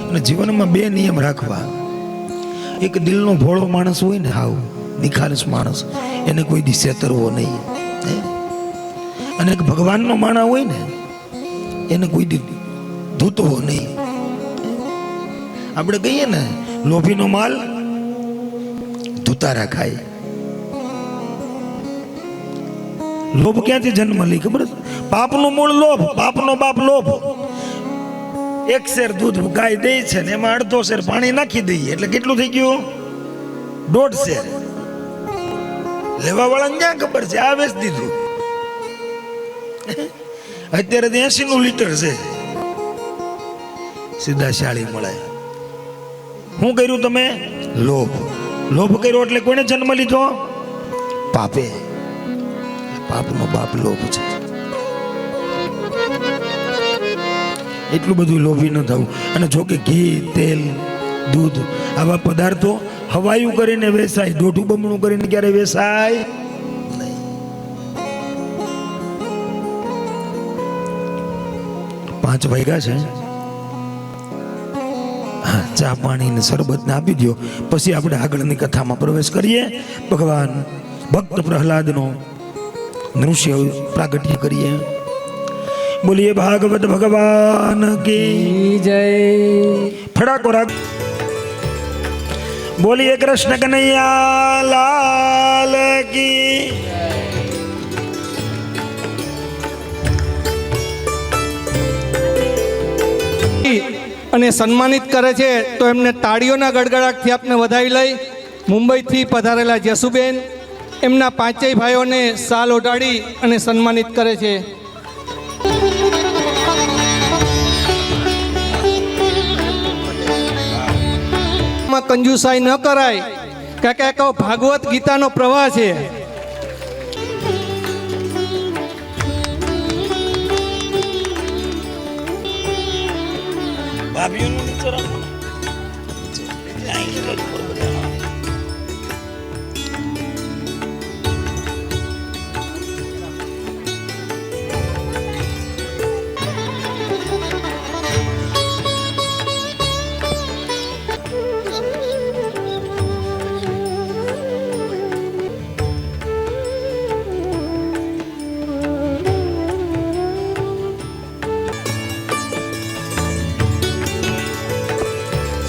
Speaker 1: અને જીવનમાં 2 નિયમ રાખવા. એક દિલનો ભોળો માણસ હોય ને, હાવ નિખાલસ માણસ, એને કોઈ દી છેતરવો નહીં. અને એક ભગવાનનો માણસ હોય ને, એને કોઈ દી ધૂતવો નહીં. આપણે કહીએ ને, લોભીનો માલ ધૂતારા ખાય. લોભ ક્યાંથી જન્મ લે ખબર? પાપનું મૂળ લોભ, પાપનો બાપ લોભ. 1 શેર દૂધ ગાય દે છે ને એમાં અડધો શેર પાણી નાખી દઈએ એટલે કેટલું થઈ ગયું? 1.5 શેર. લેવા વાળાને ક્યાં ખબર છે? આ વેચ દીધું. અત્યારે 80 લીટર છે. સીધા શાળી મળે. શું કર્યું તમે? લોભ. લોભ કર્યો એટલે કોને જન્મ લીધો? પાપે. પાપનો બાપ લોભ છે. એટલું બધું લોભી ન થવું. અને જો કે ઘી, તેલ, દૂધ આવા પદાર્થો હવાયું કરીને વેચાય, દોઢું બમણું કરીને ક્યારે વેચાય નહીં. 5 વાગ્યા છે. હા, ચા પાણી ને શરબત ને આપી દો, પછી આપણે આગળની કથામાં પ્રવેશ કરીએ. ભગવાન ભક્ત પ્રહલાદનો નૃત્ય પ્રાગટ્ય કરીએ. બોલીએ ભાગવત ભગવાન કી
Speaker 2: જય.
Speaker 1: ફડાકો રાગ. બોલીએ કૃષ્ણ કનૈયા લાલ કી.
Speaker 3: અને સન્માનિત કરે છે તો એમને તાળીઓના ગડગડાટથી આપને વધાવી લઈ મુંબઈથી પધારેલા જસુબેન એમના 5 ભાઈઓને શાલ ઓઢાડી અને સન્માનિત કરે છે. કંજુસાઈ ન કરાય, કારણ કે ભાગવત ગીતાનો પ્રવાહ છે.
Speaker 1: ભાભીઓનું નીચે રાખો.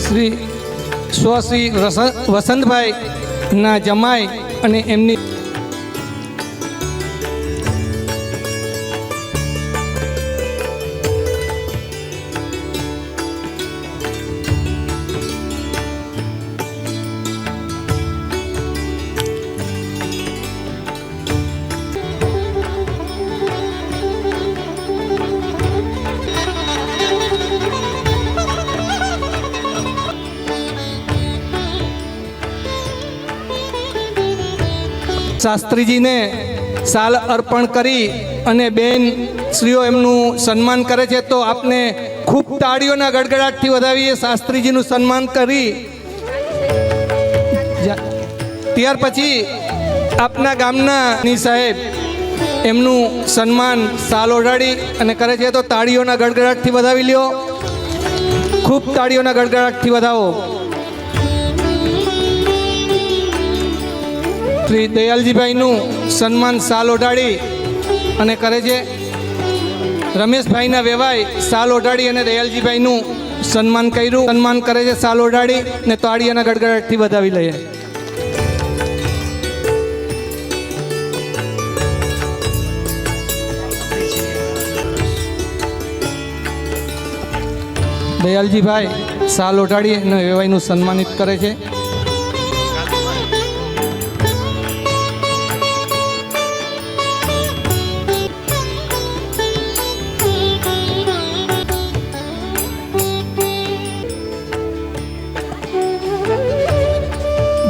Speaker 3: શ્રી વસંતભાઈ ના જમાઈ અને એમની શાસ્ત્રીજીને શાલ અર્પણ કરી અને બેન શ્રીઓ એમનું સન્માન કરે છે. તો આપને ખૂબ તાળીઓના ગડગડાટથી વધાવીએ શાસ્ત્રીજીનું સન્માન કરી. ત્યાર પછી આપના ગામના સાહેબ એમનું સન્માન શાલ ઓઢાડી અને કરે છે. તો તાળીઓના ગડગડાટથી વધાવી લ્યો. ખૂબ તાળીઓના ગડગડાટથી વધાવો. શ્રી દયાલજીભાઈનું સન્માન શાલ ઓઢાડી અને કરે છે. રમેશભાઈના વેવાય સાલ ઓઢાડી અને દયાલજીભાઈનું સન્માન કર્યું. સન્માન કરે છે સાલ ઓઢાડી ને તાળીઓના ગડગડાટથી વધાવી લઈએ. દયાલજીભાઈ સાલ ઓઢાડી અને વેવાઈનું સન્માનિત કરે છે.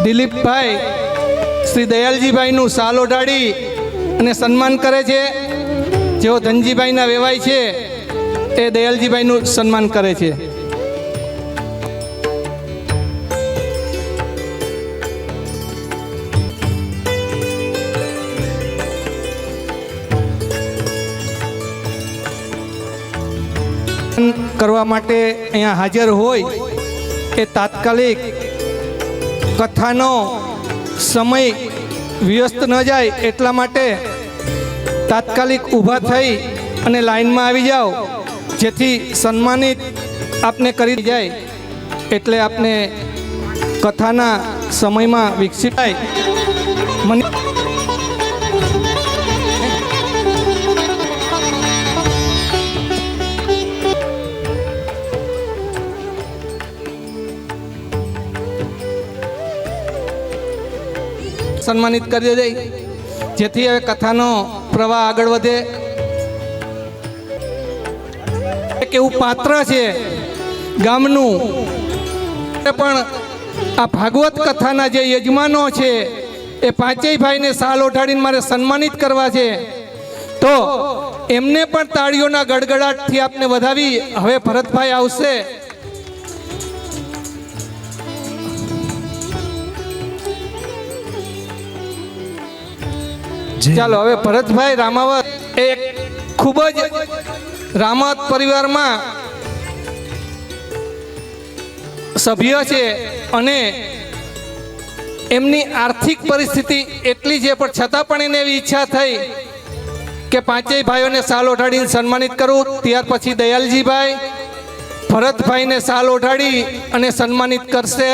Speaker 3: દિલીપભાઈ શ્રી દયાલજીભાઈનું સાલ ઓઢાડી અને સન્માન કરે છે. જેઓ ધનજીભાઈના વેવાય છે એ દયાલજીભાઈનું સન્માન કરે છે. કરવા માટે અહીંયા હાજર હોય એ તાત્કાલિક કથાનો સમય વ્યસ્ત ન જાય એટલા માટે તાત્કાલિક ઊભા થઈ અને લાઈનમાં આવી જાઓ, જેથી સન્માનિત આપને કરી જાય એટલે આપને કથાના સમયમાં વિકસિત થાય. મને સન્માનિત કરી દે, જેથી હવે કથાનો પ્રવાહ આગળ વધે. એક એવું પાત્ર છે ગામનું, પણ આ ભાગવત કથાના જે યજમાનો છે એ પાંચેય ભાઈને સાલ ઓઢાડીને મારે સન્માનિત કરવા છે, તો એમને પણ તાળીઓના ગડગડાટથી આપને વધાવી. હવે ભરતભાઈ આવશે. ચાલો, હવે ભરતભાઈ રામાવત એક ખૂબ જ રામાવત પરિવારમાં સભ્ય છે અને એમની આર્થિક પરિસ્થિતિ એટલી છે, પણ છતાં પણ એને એવી ઈચ્છા થઈ કે પાંચેય ભાઈઓને સાલ ઓઢાડીને સન્માનિત કરું. ત્યાર પછી દયાલજીભાઈ ભરતભાઈને સાલ ઓઢાડી અને સન્માનિત કરશે.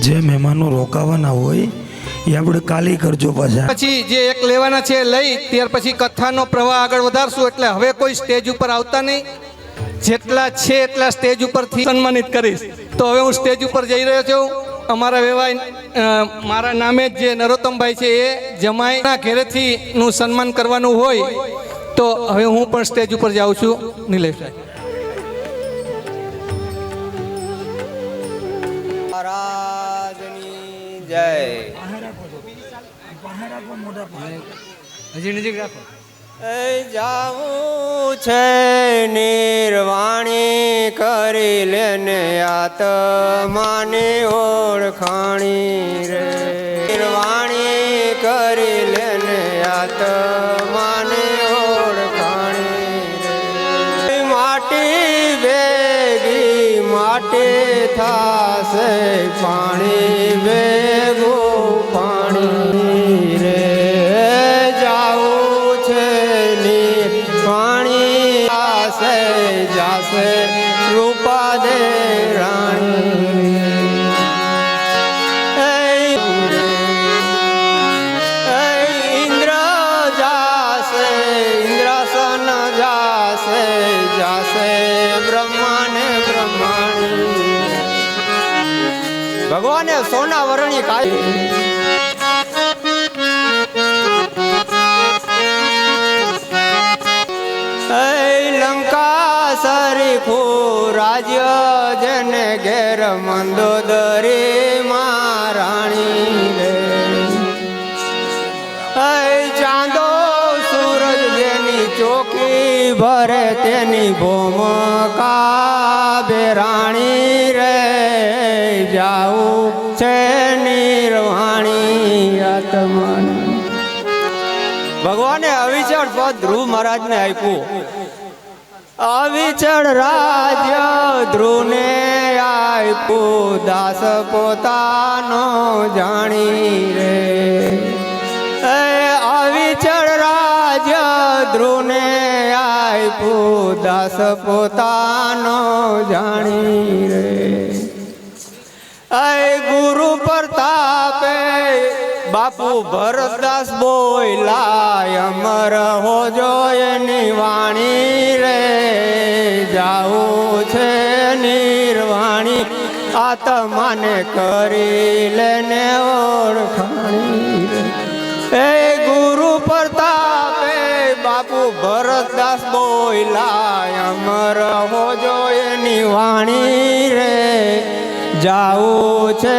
Speaker 1: જે મહેમાનો રોકાવાના હોય એ આપણે કાલી કરજો પાછા.
Speaker 3: પછી જે એક લેવાના છે લઈ, ત્યાર પછી કથાનો પ્રવાહ આગળ વધારશું. એટલે હવે કોઈ સ્ટેજ ઉપર આવતા નહીં, જેટલા છે એટલા સ્ટેજ ઉપરથી સન્માનિત કરીશ. તો હવે હું સ્ટેજ ઉપર જઈ રહ્યો છું. અમારા વેવાય મારા નામે જ જે નરોત્તમભાઈ છે એ જમાઈના ઘેરેથી નું સન્માન કરવાનું હોય, તો હવે હું પણ સ્ટેજ ઉપર જાઉં છું. નિલેશભાઈ
Speaker 4: મહારાજની જય.
Speaker 2: હજી નજીક રાખો.
Speaker 4: જાવું છે નિર્વાણી, કરી લેને આત્માને ઓળખાણી રે. નિર્વાણી કરી લેને આત્માને ઓળખાણી રે. માટી ભેગી માટી થાશે, પાણી ભેગું પાણી રે. જાવું છે ની પાણી આશે જાશે રૂપા દે રાણી. ઇન્દ્ર જાશે ઇન્દ્રાસન જાશે જાશે બ્રહ્માને બ્રહ્માણી. ભગવાને સોના વરણી કાઢી. લંકા સરીખું રાજ્ય જેને ઘેર મંદોદરી મહારાણી રે. ચાંદો સૂરજ જેની ચોકી ભરે તેની ભૂમકા બેરાણી રે. જાવું છે નિર્વાણી આત્માને. ભગવાને અવિચળ પદ ધ્રુવ મહારાજને આપ્યું અવિચળ રાજ્ય ધ્રુને આપ્યું દાસ પોતાનો જાણી રે અવિચળ રાજ્ય ધ્રુને આપ્યું દાસ પોતાનો જાણી રે ગુરુ પ્રતાપે બાપુ ભરતદાસ બોયલા અમર હો જો એની વાણી રે જાવું છે નિર્વાણી આત્માને કરી લેને ઓળખાણી રે એ ગુરુ પ્રતાપે બાપુ ભરતદાસ બોયલા અમર હો જો એની વાણી રે જાવું છે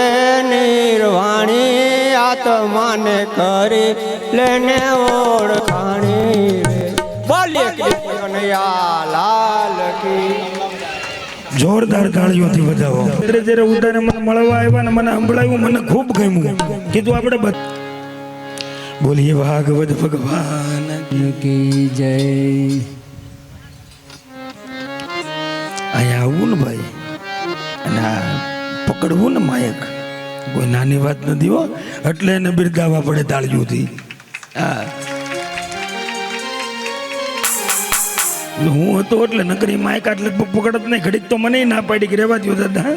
Speaker 4: નિર્વાણી આત્માને કરી લેને ઓળખાણી રે બોલીએ કૃષ્ણયા લાલ કી
Speaker 1: જોરદાર તાળીઓથી વધાવો. જ્યારે ઉતારે મને મળવા આવ્યા ને મને સંભળાવ્યું, મને ખૂબ ગમ્યું. કીધું આપણે બોલીએ ભાગવત ભગવાન
Speaker 2: કી જય.
Speaker 1: અહીંયા આવવું ને ભાઈ, અને આ પકડવું ને માયક કોઈ નાની વાત નથી હો. એટલે એને બિરદાવવા પડે તાળીઓથી. હા, હું હતો એટલે નકરી માયક એટલે પકડત નહીં. ઘડીક તો મને ના પાડી કે રહેવા દો દાદા.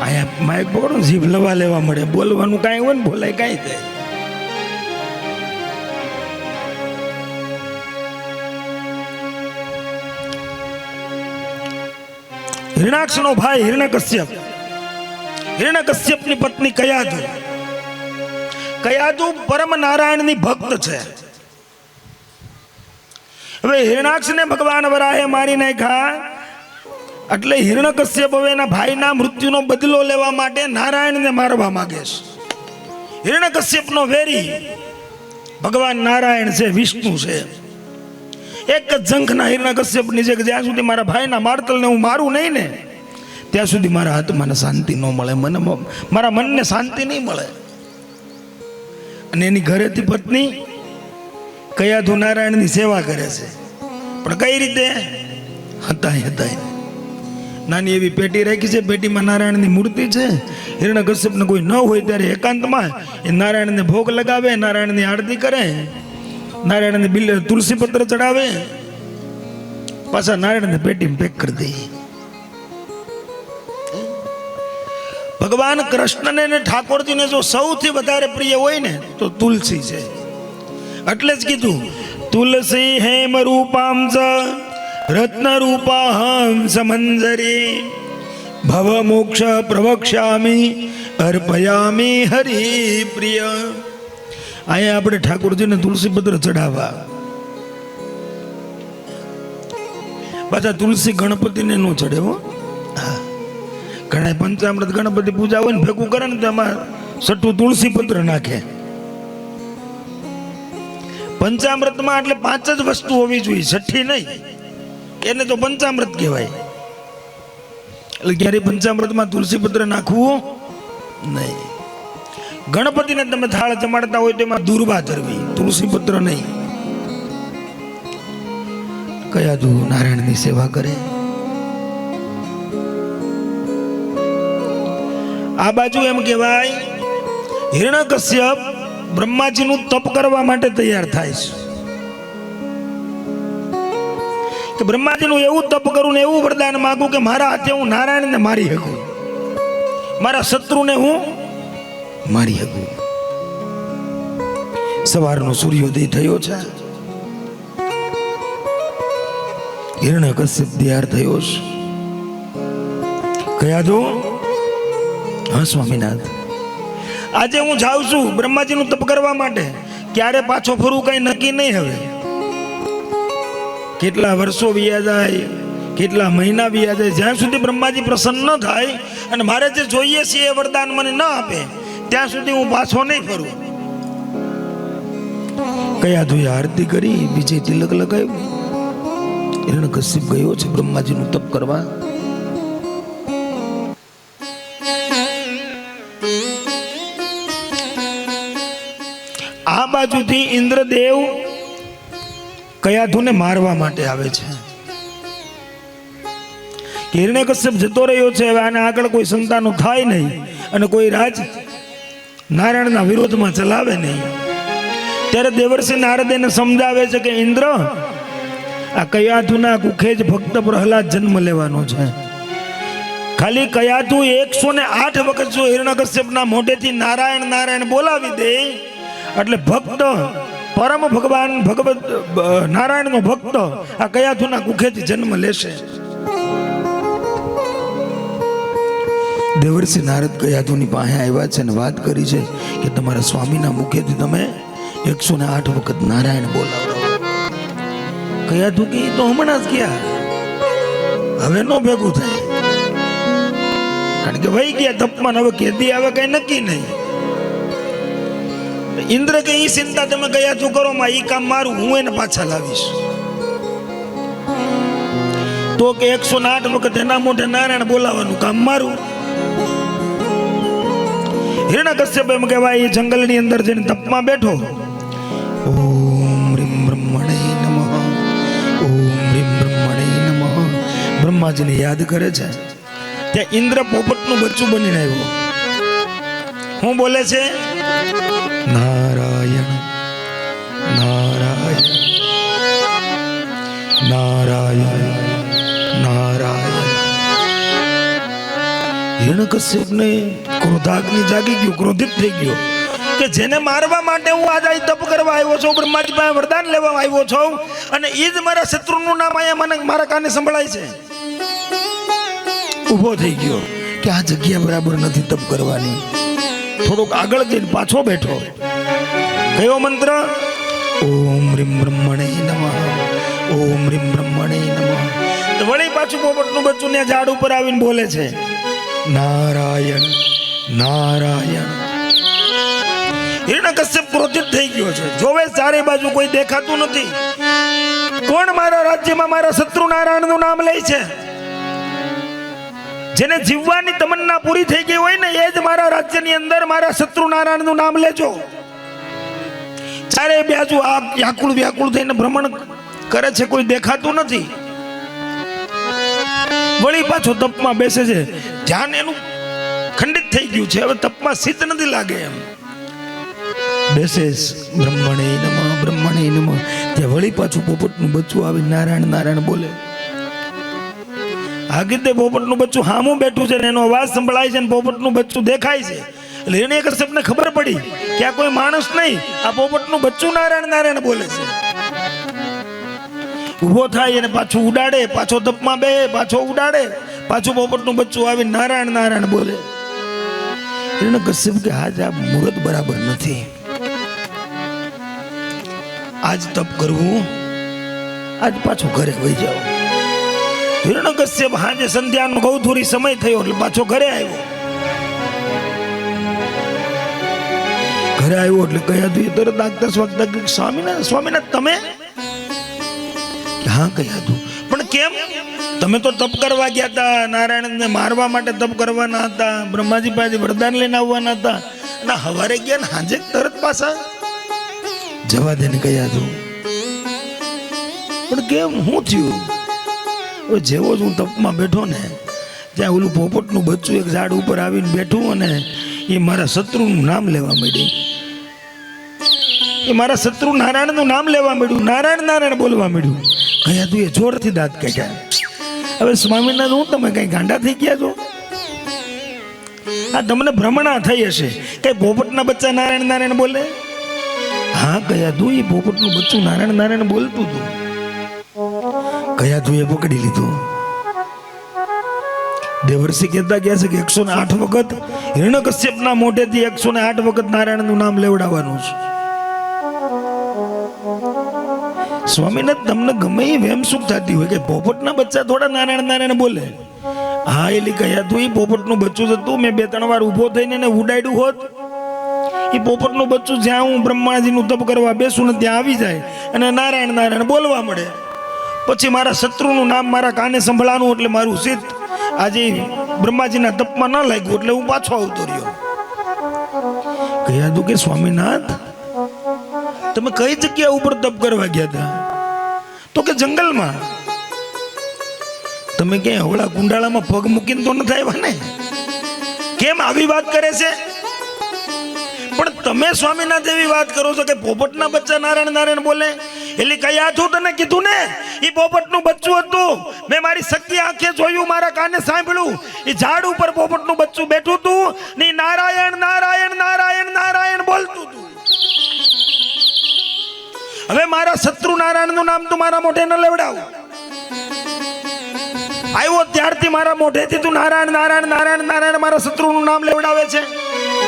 Speaker 1: અહીંયા માયક પકડો ને જીભ લવા લેવા મળે. બોલવાનું કાંઈ હોય ને બોલાય કાંઈ થાય. હિરણાક્ષનો ભાઈ હિરણ્યકશ્યપ, હિરણ્યકશ્યપની પત્ની કયાધુ. કયાધુ પરમ નારાયણની ભક્ત છે. હવે હિરણાક્ષને ભગવાન વરાહે મારી નાખ્યા એટલે હિરણ્યકશ્યપ હવે એના ભાઈના મૃત્યુનો બદલો લેવા માટે નારાયણને મારવા માંગે છે. હિરણ્યકશ્યપનો વેરી ભગવાન નારાયણ છે, વિષ્ણુ છે. એક જ ઝંખના હિરણ્યકશ્યપની છે કે જ્યાં સુધી મારા ભાઈના મારતલને હું મારું નહીં ને ત્યાં સુધી મારા આત્માને શાંતિ ન મળે, મને મારા મનને શાંતિ નહીં મળે. અને એની ઘરેથી પત્ની કયાધુ નારાયણની સેવા કરે છે. પણ કઈ રીતે? હતા નાની એવી પેટી રાખી છે, પેટીમાં નારાયણની મૂર્તિ છે. હિરણ્યકશ્યપને કોઈ ન હોય ત્યારે એકાંતમાં એ નારાયણને ભોગ લગાવે, નારાયણની આરતી કરે, નારાયણને બિલ તુલસી પત્ર ચડાવે, પાછા નારાયણને પેટીમાં પેક કરી દે. ભગવાન કૃષ્ણને ને ઠાકોરજીને જો સૌથી વધારે પ્રિય હોય ને તો તુલસી છે. એટલે જ કીધું તુલસી હેમ રૂપામ ચ રત્ન રૂપાહમ સમંજરી ભવ મોક્ષ પ્રવક્ષ્યામિ અર્પયામિ હરિ પ્રિય. અહીંયા આપણે ઠાકોરજીને તુલસી પત્ર ચડાવવા, પાછા તુલસી ગણપતિને ન ચડે હો. ઘણા પંચામૃત ગણપતિ પૂજા હોય ને ભેગું કરે ને તેમાં સઠ્ઠું તુલસી પત્ર નાખે. પંચામૃતમાં એટલે 5 જ વસ્તુ હોવી જોઈએ, છઠ્ઠી નહીં. એને તો પંચામૃત કહેવાય. એટલે ક્યારે પંચામૃતમાં તુલસી પત્ર નાખવું નહીં. ગણપતિને તમે થાળ જમાડતા હોય તો એમાં દુર્વા ધરવી, તુલસી પત્ર નહીં. કયાધુ નારાયણની સેવા કરે. આ બાજુ એમ કહેવાય હિરણ્યકશ્યપ બ્રહ્માજીનું તપ કરવા માટે તૈયાર થાય છે કે બ્રહ્માજીનું એવું તપ કરું ને એવું વરદાન માગું કે મારા હાથે હું નારાયણને મારી શકું, મારા શત્રુને હું મારી શકું. સવારનો સૂર્યોદય થયો છે. હિરણ્યકશ્યપ તૈયાર થયો છે. કયાધુ, હા સ્વામીનાથ, આજે હું જાઉં છું બ્રહ્માજીનું તપ કરવા માટે. ક્યારે પાછો ફરવું કઈ નક્કી નહીં. હવે કેટલા વર્ષો વીયા જાય, કેટલા મહિના વીયા જાય, જ્યાં સુધી બ્રહ્માજી પ્રસન્ન ન થાય અને મારે જે જોઈએ છે એ વરદાન મને ન આપે ત્યાં સુધી હું પાછો નહીં ફરું. કયાધુએ આરતી કરી, બીજે તિલક લગાવ્યું. હિરણ્યકશ્યપ ગયો છે બ્રહ્માજીનું તપ કરવા. આ બાજુથી ઇન્દ્રદેવ કયાધુને મારવા માટે આવે છે. હિરણ્યકશ્યપ જતો રહ્યો છે, હવે આને આગળ કોઈ સંતાનો થાય નહીં અને કોઈ રાજ નારાયણના વિરોધમાં ચલાવે નહીં. ત્યારે દેવર્ષિ નારદ એને સમજાવે છે કે ઇન્દ્ર, આ કયાધુના કુખે જ ભક્ત પ્રહલાદ જન્મ લેવાનો છે. ખાલી કયાધુ 108 વખત જો હિરણ્યકશ્યપના મોઢેથી નારાયણ નારાયણ બોલાવી દે એટલે ભક્ત પરમ ભગવાન ભગવત નારાયણનો ભક્ત આ કયાધુના કુખેથી જન્મ લેશે. દેવર્ષિ નારદ કયાધુની પાસે આવ્યા છે અને વાત કરી છે કે તમારા સ્વામીના મુખેથી તમે 108 વખત નારાયણ બોલાવો. કયાધુ કે ઈ તો હમણાં જ ગયા, હવે નો ભેગું થાય, કારણ કે વહી ગયા તપમાન, હવે કેદી આવે કઈ નક્કી નહીં. ઇન્દ્ર કે ઈ ચિંતા તમે કયાધુ કરો, માં ઈ કામ મારું, હું એને પાછા લાવીશ. તો કે 108 વખત એના મોઢે નારાયણ બોલાવાનું કામ મારું. હિરણ્યકશ્યપ એમ કહેવાય એ જંગલની અંદર જઈને તપમાં બેઠો. ઓમ રીમ બ્રહ્મણે નમઃ, ઓમ રીમ બ્રહ્મણે નમઃ, બ્રહ્માજીને યાદ કરે છે. ત્યાં ઇન્દ્ર પોપટનું બચ્ચું બનીને આવ્યો. હું બોલે છે? નારાયણ નારાયણ નારાયણ નારાયણ. હિરણ્યકશ્યપને ક્રોધાગ્નિ જાગી ગયો, ક્રોધિત થઈ ગયો કે જેને મારવા માટે હું આજ અહીં તપ કરવા આવ્યો છું, બ્રહ્માજી પાસે વરદાન લેવા આવ્યો છું, અને એ જ મારા શત્રુનું નામ અહીંયા મને મારા કાને સંભળાય છે. ઊભો થઈ ગયો કે આ જગ્યા બરાબર નથી તપ કરવાની. થોડોક આગળ જઈને પાછો બેઠો. કયો મંત્ર? ઓમ રીમ બ્રહ્મણે નમઃ, ઓમ રીમ બ્રહ્મણે નમઃ. તો વળી પાછું પોપટનું બચ્ચું ને ઝાડ ઉપર આવીને બોલે છે નારાયણ નારાયણ. હિરણ્યકશ્યપ ક્રોધિત થઈ ગયો છે, જોવે ચારે બાજુ કોઈ દેખાતું નથી. કોણ મારા રાજ્યમાં મારા શત્રુ નારાયણનું નામ લે છે? જેને જીવવાની તમન્ના પૂરી થઈ ગઈ હોય ને એ જ મારા રાજ્યની અંદર મારા શત્રુ નારાયણનું નામ લેજો. ચારે બાજુ આ વ્યાકુળ વ્યાકુળ થઈને ભ્રમણ કરે છે, કોઈ દેખાતું નથી. વળી પાછો તપમાં બેસે છે, ધ્યાન એનું ખંડિત થઈ ગયું છે, હવે તપમાં સિદ્ધ નથી લાગે એમ. બેસે બ્રહ્મણે નમઃ, બ્રહ્મણે નમઃ. ત્યાં વળી પાછું પોપટનું બચ્ચું આવી નારાયણ નારાયણ બોલે. આ ગીતે પોપટનું બચ્ચું હામું બેઠું છે ને એનો અવાજ સંભળાય છે ને પોપટનું બચ્ચું દેખાય છે. એટલે હિરણ્યકશ્યપને ખબર પડી કે આ કોઈ માણસ નહીં, આ પોપટનું બચ્ચું નારાયણ નારાયણ બોલે છે. ઊભો થાય અને પાછું ઉડાડે, પાછો તપમાં બે, પાછો ઉડાડે, પાછું પોપટનું બચ્ચું આવી નારાયણ નારાયણ બોલે. હિરણ્યકશ્યપ કે આજ આ મુહૂર્ત બરાબર નથી, આજ તપ કરવું, આજ પાછું ઘરે વહી જાવ. હિરણ્યકશ્યપ હાજે સંધ્યાનો ગૌધુરી સમય થયો એટલે પાછો ઘરે આવ્યો. ઘરે આવ્યો એટલે કયાધુ તરત આગતા સ્વાગતા સ્વામીનાથ તમે? હા કયાધુ, પણ કેમ? તમે તો તપ કરવા ગયા હતા, નારાયણને મારવા માટે તપ કરવાના હતા, બ્રહ્માજી પાસે વરદાન લઈને આવવાના હતા, અને હવારે ગયા ને હાજે તરત પાછા? જવા દે ને કયાધુ, પણ કેમ, શું થયું? જેવો જ હું તપમાં બેઠો ને ત્યાં ઓલું પોપટનું બચ્ચું એક ઝાડ ઉપર આવીને બેઠું અને એ મારા શત્રુનું નામ લેવા માંડ્યું. એ મારા શત્રુ નારાયણનું નામ લેવા માંડ્યું, નારાયણ નારાયણ બોલવા માંડ્યું. કયા તું એ જોરથી દાંત કાઢ્યા. હવે સ્વામિનારાયણ, હું તમે કઈ ગાંડા થઈ ગયા છો? આ તમને ભ્રમણા થઈ હશે. કઈ પોપટના બચ્ચા નારાયણ નારાયણ બોલે? હા કયા તું એ પોપટનું બચ્ચું નારાયણ નારાયણ બોલતું હતું. કયા તું એ પકડી લીધું. દેવર્ષિ કહેતા ગયા છે કે 108 વખત હિરણ્યકશ્યપના મોઢેથી 108 વખત નારાયણનું નામ લેવડાવવાનું છે. સ્વામીનાથ, તમને ગમે એ વેમ સુખ થતી હોય કે પોપટના બચ્ચા થોડા નારાયણ નારાયણ બોલે. હા એલી કયા તું એ પોપટનું બચ્ચું હતું, મેં 2-3 વાર ઊભો થઈને એને ઉડાડ્યું હોત, એ પોપટનું બચ્ચું જ્યાં હું બ્રહ્માજીનું તપ કરવા બેસું ને ત્યાં આવી જાય અને નારાયણ નારાયણ બોલવા મળે. પછી મારા શત્રુનું નામ મારા કાને સંભળાનું એટલે મારું ચિત્ત આજે બ્રહ્માજીના તપમાં ન લાગ્યું એટલે હું પાછો આવતો રહ્યો. કયા તું કે સ્વામીનાથ, તમે કઈ જગ્યા ઉપર તપ કરવા ગયા હતા? તો કે જંગલમાં. તમે ક્યાંય હવળા કુંડાળામાં પગ મૂકીને તો નથી આવ્યા ને? કેમ આવી વાત કરે છે? પણ તમે સ્વામીનાથ એવી વાત કરો છો કે પોપટના બચ્ચા નારાયણ નારાયણ બોલે. એટલે કઈ આઠું તને કીધું ને, એ પોપટનું બચ્ચું હતું. મેં મારી સખી આંખે જોયું, મારા કાને સાંભળ્યું. એ ઝાડ ઉપર પોપટનું બચ્ચું બેઠું હતું ને નારાયણ નારાયણ નારાયણ નારાયણ બોલતું હતું. હવે મારા શત્રુ નારાયણનું નામ તું મારા મોઢે ન લેવડાવ. આવ્યો ત્યારથી મારા મોઢેથી તું નારાયણ નારાયણ નારાયણ નારાયણ મારા શત્રુનું નામ લેવડાવે છે.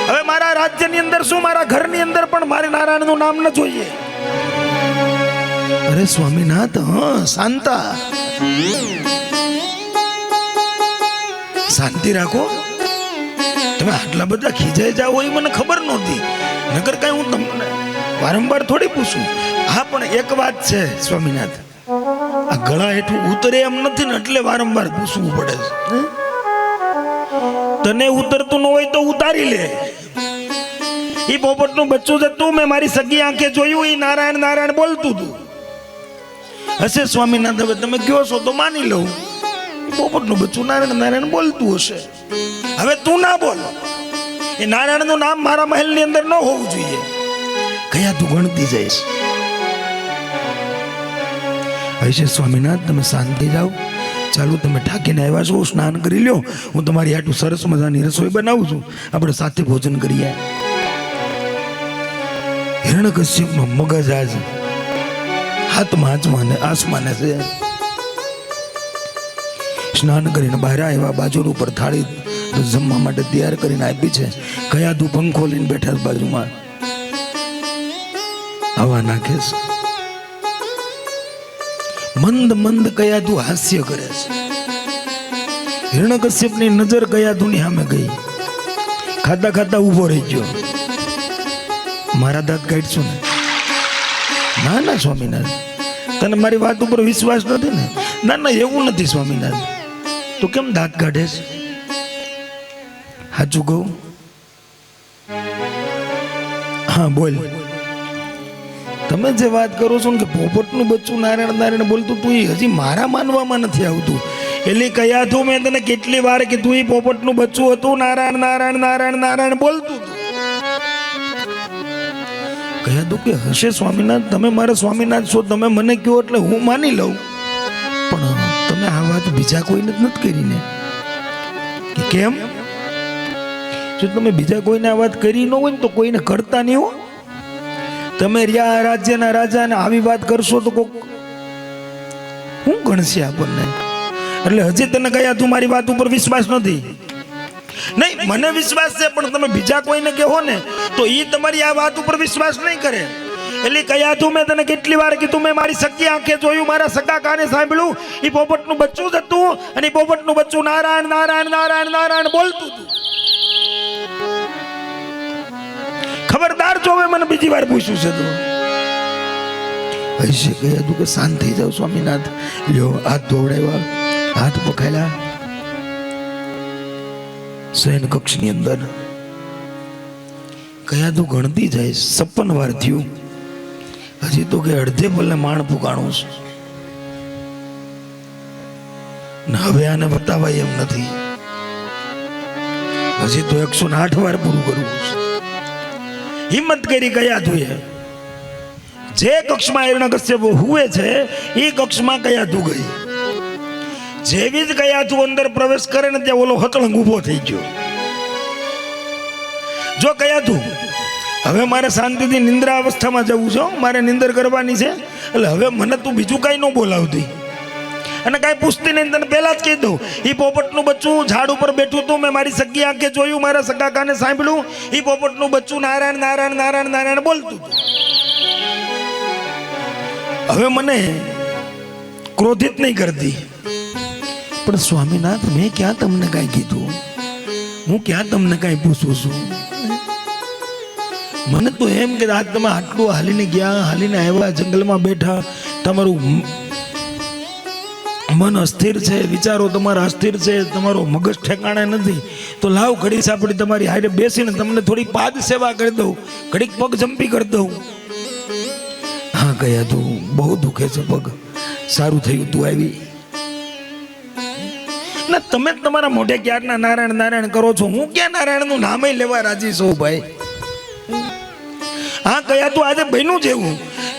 Speaker 1: હવે મારા રાજ્યની અંદર શું, મારા ઘરની અંદર પણ મારે નારાયણનું નામ ન જોઈએ. અરે સ્વામીનાથ, હા શાંતા, શાંતિ રાખો. તમે આટલા બધા ખીજાઈ જાઓ એ મને ખબર નહોતી. નકર કઈ હું તમને વારંવાર થોડી પૂછું. હા, પણ એક વાત છે સ્વામીનાથ, આ ગળા હેઠું ઉતરે એમ નથી ને, એટલે વારંવાર પૂછવું પડે છે. તને ઉતરતું ન હોય તો ઉતારી લે. એ પોપટનું બચ્ચું જતું, મેં મારી સગી આંખે જોયું. એ નારાયણ નારાયણ બોલતું હતું. હશે સ્વામીનાથ, હવે તમે કહો છો તો માની લઉં. પોપટનું બચ્ચું નારાયણ નારાયણ બોલતું હશે. હવે તું ના બોલ. એ નારાયણનું નામ મારા મહેલની અંદર ન હોવું જોઈએ. કયા તું ગણતી જઈશ? હશે સ્વામીનાથ, તમે શાંતિ જાઓ. ચાલો, તમે ઠાકીને આવ્યા છો, સ્નાન કરી લ્યો. હું તમારી આટલું સરસ મજાની રસોઈ બનાવું છું, આપણે સાથે ભોજન કરીએ. હિરણ્યકશ્યપનો મગજ આજ હાથમાં આસમાને છે. સ્નાન કરીને બહાર આવ્યા, બાજુ ઉપર થાળી જમવા માટે તૈયાર કરીને આપી છે. કયા તું પંખો લઈને બેઠા બાજુમાં હવા નાખે છે. મંદ મંદ કયા તું હાસ્ય કરે છે. હિરણ્યકશ્યપની નજર કયા તું ની સામે ગઈ. ખાતા ખાતા ઊભો રહી ગયો. મારા દાંત કાઢશું ને? ના ના સ્વામીનાથ, તને મારી વાત ઉપર વિશ્વાસ નથી ને? ના ના, એવું નથી સ્વામીનાથ. તું કેમ દાંત કાઢે છે? સાચું કહું? હા બોલ. તમે જે વાત કરો છો ને કે પોપટનું બચ્ચું નારાયણ નારાયણ બોલતું, તું હજી મારા માનવામાં નથી આવતું. એટલે કયા તું મેં તને કેટલી વાર કીધું, એ પોપટનું બચ્ચું હતું, નારાયણ નારાયણ નારાયણ નારાયણ બોલતું હતું. કહ્યા તું કે હશે સ્વામીનાથ, તમે મારા સ્વામીનાથ છો, તમે મને કહો એટલે હું માની લઉં. પણ તમે આ વાત બીજા કોઈને જ નથી કરીને. કે કેમ? જો તમે બીજા કોઈને આ વાત કરી ન હોય ને તો કોઈને કરતા નહીં હો. તમે રહ્યા રાજ્યના રાજા ને આવી વાત કરશો તો કોક શું ગણશે આપણને? એટલે હજી તને કયા તું મારી વાત ઉપર વિશ્વાસ નથી? નહીં, મને વિશ્વાસ છે, પણ તમે બીજા કોઈને કહો ને તો એ તમારી આ વાત ઉપર વિશ્વાસ નહીં કરે. એટલે કયા તું મેં તને કેટલી વાર કીધું, મેં મારી સગી આંખે જોયું, મારા સગા કાને સાંભળ્યું. એ પોપટનું બચ્ચું જ હતું અને એ પોપટનું બચ્ચું નારાયણ નારાયણ નારાયણ નારાયણ બોલતું હતું. ખબરદાર જો હવે મને બીજી વાર પૂછ્યું છે તો હશે. કહ્યા તું કે શાંત થઈ જાવ સ્વામીનાથ. લ્યો, હાથ ધોવડાવ્યા, હાથ પકડ્યા. શયન કક્ષની અંદર કયા તું ગણતી જાય. 56 વાર થયું. હજી તો કે અડધે પલ્લે માણ પુકાણું છે ને હવે આને બતાવાય એમ નથી. હજી તો 108 વાર પૂરું કરવું છે. હિંમત કરી કયા તું જે કક્ષમાં હિરણ્યકશ્યપ હુએ છે એ કક્ષમાં કયા તું ગઈ. જેવી જ કયા તું અંદર પ્રવેશ કરે ને ત્યાં ઓલો હતળંગ ઊભો થઈ ગયો. જો કયા તું હવે મારે શાંતિથી નિંદ્રા અવસ્થામાં જવું છે, મારે નિંદર કરવાની છે, એટલે હવે મને તું બીજું કાંઈ ન બોલાવતી અને કાંઈ પૂછતી નહીં. તને પહેલા જ કહી દઉં, એ પોપટનું બચ્ચું ઝાડ ઉપર બેઠું હતું, મેં મારી સગી આંખે જોયું, મારા સગા કાને સાંભળ્યું. એ પોપટનું બચ્ચું નારાયણ નારાયણ નારાયણ નારાયણ બોલતું હતું. હવે મને ક્રોધિત નહીં કરતી. પણ સ્વામીનાથ, મેં ક્યાં તમને કાંઈ કીધું? હું ક્યાં તમને કાંઈ પૂછું છું? મને તો એમ કે આજ તમે આટલું હાલીને ગયા, હાલીને આવ્યા, જંગલમાં બેઠા, તમારું મન અસ્થિર છે, વિચારો તમારા અસ્થિર છે, તમારો મગજ ઠેકાણે નથી, તો લાવ ઘડી સાપડી તમારી હારે બેસીને તમને થોડી પાદ સેવા કરી દઉં, ઘડીક પગ જંપી કરી દઉં. હા ગયા તું બહુ દુખે છે પગ, સારું થયું તું આવી. ના તમે જ તમારા મોઢે ક્યારના નારાયણ નારાયણ કરો છો, હું ક્યાં નારાયણનું નામે લેવા રાજી છું ભાઈ. હા ગયા તું આજે બન્યું જેવું,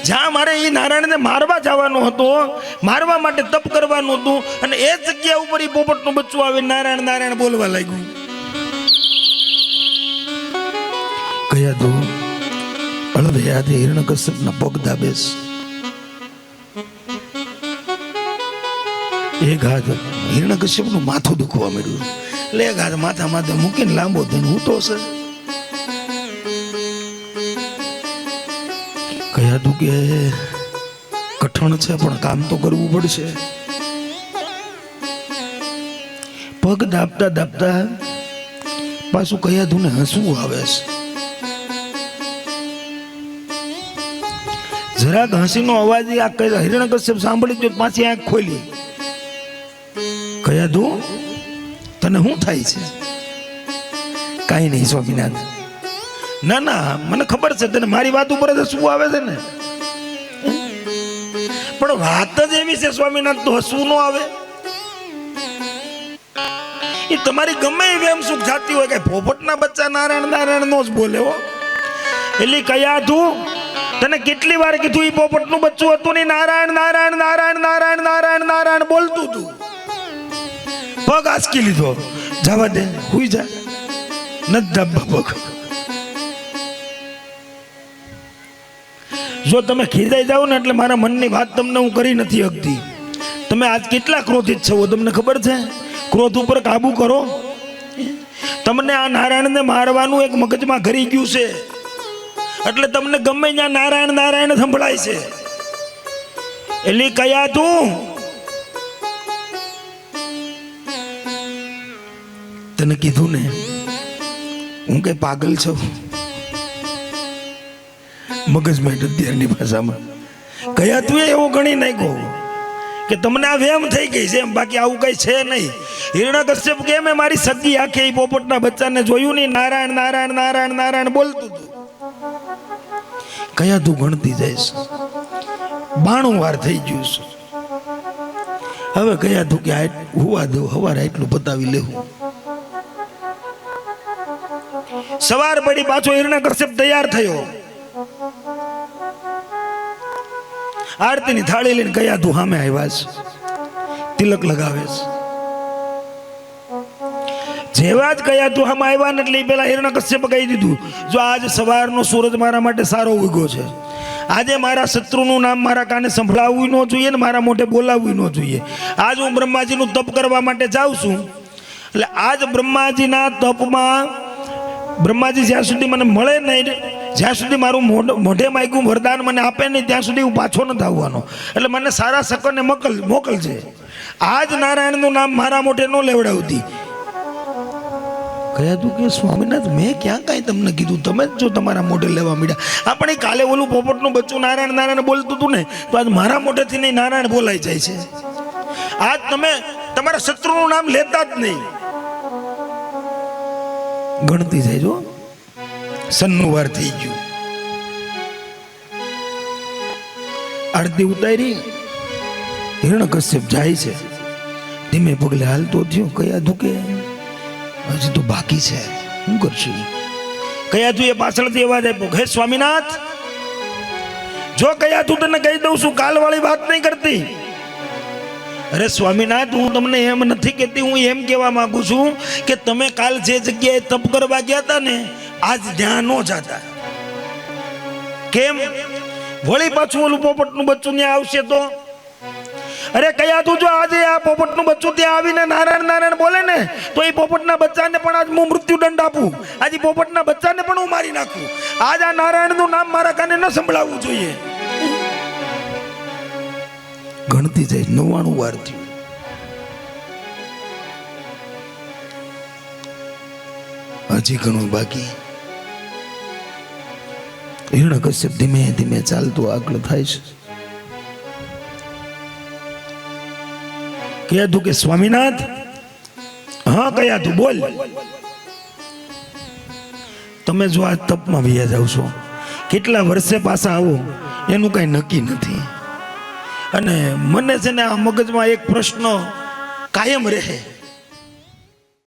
Speaker 1: જ્યાં મારે એ નારાયણને મારવા જવાનું હતું, મારવા માટે તપ કરવાનું હતું, અને એ જગ્યા ઉપર એ પોપટનું બચ્ચું આવે નારાયણ નારાયણ બોલવા લાગ્યું. ગયા તું હળવે યાદે હિરણ્યકશ્યપના પગ દાબેસ. એક હાથ હિરણ્યકશ્યપનું માથું દુખવા મળ્યું, એટલે એક હાથ માથા માથે મૂકીને લાંબો થઈને હું તો છે. કયા તું કે કઠણ છે પણ કામ તો કરવું પડશે. પગ દાબતા દાબતા પાછું કયા તું ને હસવું આવે છે. જરાક હસીનો અવાજ આ હિરણ્યકશ્યપ સાંભળી જો પાછી આંખ ખોલી. કયા તું તને શું થાય છે? કાંઈ નહીં સ્વામિનાથ. ના ના મને ખબર છે તને મારી વાત ઉપર જ હસવું આવે છે ને, પણ વાત જ એવી છે સ્વામિનાથ તો હસવું ન આવે. એ તમારી ગમે એવી એમ સુખ જાતી હોય કે પોપટના બચ્ચા નારાયણ નારાયણ નો જ બોલે હો. એટલે કયા તું તને કેટલી વાર કીધું એ પોપટનું બચ્ચું હતું ને નારાયણ નારાયણ નારાયણ નારાયણ નારાયણ નારાયણ બોલતું તું. પગ આસકી લીધો, જવા દે હુઈ જા, નથી દાબવા પગ. જો તમે ખીજાઈ જાઓ ને એટલે મારા મનની વાત તમને હું કરી નથી શકતી. તમે આજ કેટલા ક્રોધિત છો તમને ખબર છે? ક્રોધ ઉપર કાબુ કરો. તમને આ નારાયણને મારવાનું એક મગજમાં ઘરી ગયું છે, એટલે તમને ગમે ત્યાં નારાયણ નારાયણ સંભળાય છે. એટલે કયા તું તને કીધું ને હું કઈ પાગલ છું? મગજમાં અત્યારની ભાષામાં કયા તું એવો ગણી નાખ્યો કે તમને આ વેમ થઈ ગઈ છે એમ, બાકી આવું કઈ છે નહીં. હિરણ્યકશ્યપ કે મેં મારી સગી આંખે એ પોપટના બચ્ચાને જોયું નહીં, નારાયણ નારાયણ નારાયણ નારાયણ બોલતું હતું. કયા તું ગણતી જઈશ, 92 વાર થઈ ગયું છે. હવે કયા તું કે હુવા દઉં, હવારે એટલું બતાવી લેવું. સવાર પડી પાછો હિરણ્યકશ્યપ તૈયાર થયો, આરતીની થાળી લઈને કયા તું સામે આવ્યા છે, તિલક લગાવે છે. જેવા જ કયા તું સામે આવ્યા ને એટલે પેલા હિરણ્યકશ્યપ કહી દીધું, જો આજ સવારનો સૂરજ મારા માટે સારો ઉગ્યો છે, આજે મારા શત્રુનું નામ મારા કાને સંભળાવવું ન જોઈએ ને મારા મોઢે બોલાવવું ન જોઈએ. આજ હું બ્રહ્માજીનું તપ કરવા માટે જાઉં છું, એટલે આજ બ્રહ્માજીના તપમાં બ્રહ્માજી જ્યાં સુધી મને મળે નહીં, જ્યાં સુધી મારું મોઢે માગ્યું વરદાન મને આપે નહીં, ત્યાં સુધી હું પાછો નથી આવવાનો. એટલે મને સારા શકને મોકલજે. આજ નારાયણનું નામ મારા મોઢે ન લેવડાવતી. કયા તું કે સ્વામિનાથ મેં ક્યાં કાંઈ તમને કીધું, તમે જ જો તમારા મોઢે લેવા માંડ્યા. આપણે કાલે ઓલું પોપટનું બચ્ચું નારાયણ નારાયણ બોલતું હતું ને, તો આજ મારા મોઢેથી નહીં નારાયણ બોલાઈ જાય છે. આજ તમે તમારા શત્રુનું નામ લેતા જ નહીં. ગણતી જાય જો 96 વાર થઈ ગયું. આરતી ઉતારી, હિરણ્યકશ્યપ જાય છે, ધીમે પગલે હાલતો થયો. કયા તું કે હજી તો બાકી છે, શું કરશું? કયા તું એ પાછળથી અવાજ આપ્યો, હે સ્વામિનાથ, જો કયા તું તને કહી દઉં છું, કાલ વાળી વાત નહીં કરતી. અરે સ્વામિનાથ, હું તમને એમ નથી કહેતી, હું એમ કહેવા માંગુ છું કે તમે કાલ જે જગ્યાએ તપ કરવા ગયા હતા ને, આજ ધ્યાન ન જાતા કેમ? વળી પાછું ઓલું પોપટનું બચ્ચું ત્યાં આવશે તો? અરે કયા તું જો આજે આ પોપટનું બચ્ચું ત્યાં આવીને નારાયણ નારાયણ બોલે ને, તો એ પોપટના બચ્ચાને પણ આજ હું મૃત્યુદંડ આપું, આજે પોપટના બચ્ચાને પણ હું મારી નાખું. આજ આ નારાયણનું નામ મારા કાને ન સંભળાવવું જોઈએ. ગણતી જાય 99 વાર થયું. હજી ઘણું બાકી. હિરણ્યકશ્યપ ધીમે ધીમે ચાલતો આગળ થાય છે. કયા તું કે સ્વામિનાથ, હા કયા તું બોલ. તમે જો આ તપમાં વૈયા જાવ છો, કેટલા વર્ષે પાછા આવો એનું કાંઈ નક્કી નથી. અને મને છે ને આ મગજમાં એક પ્રશ્ન કાયમ રહે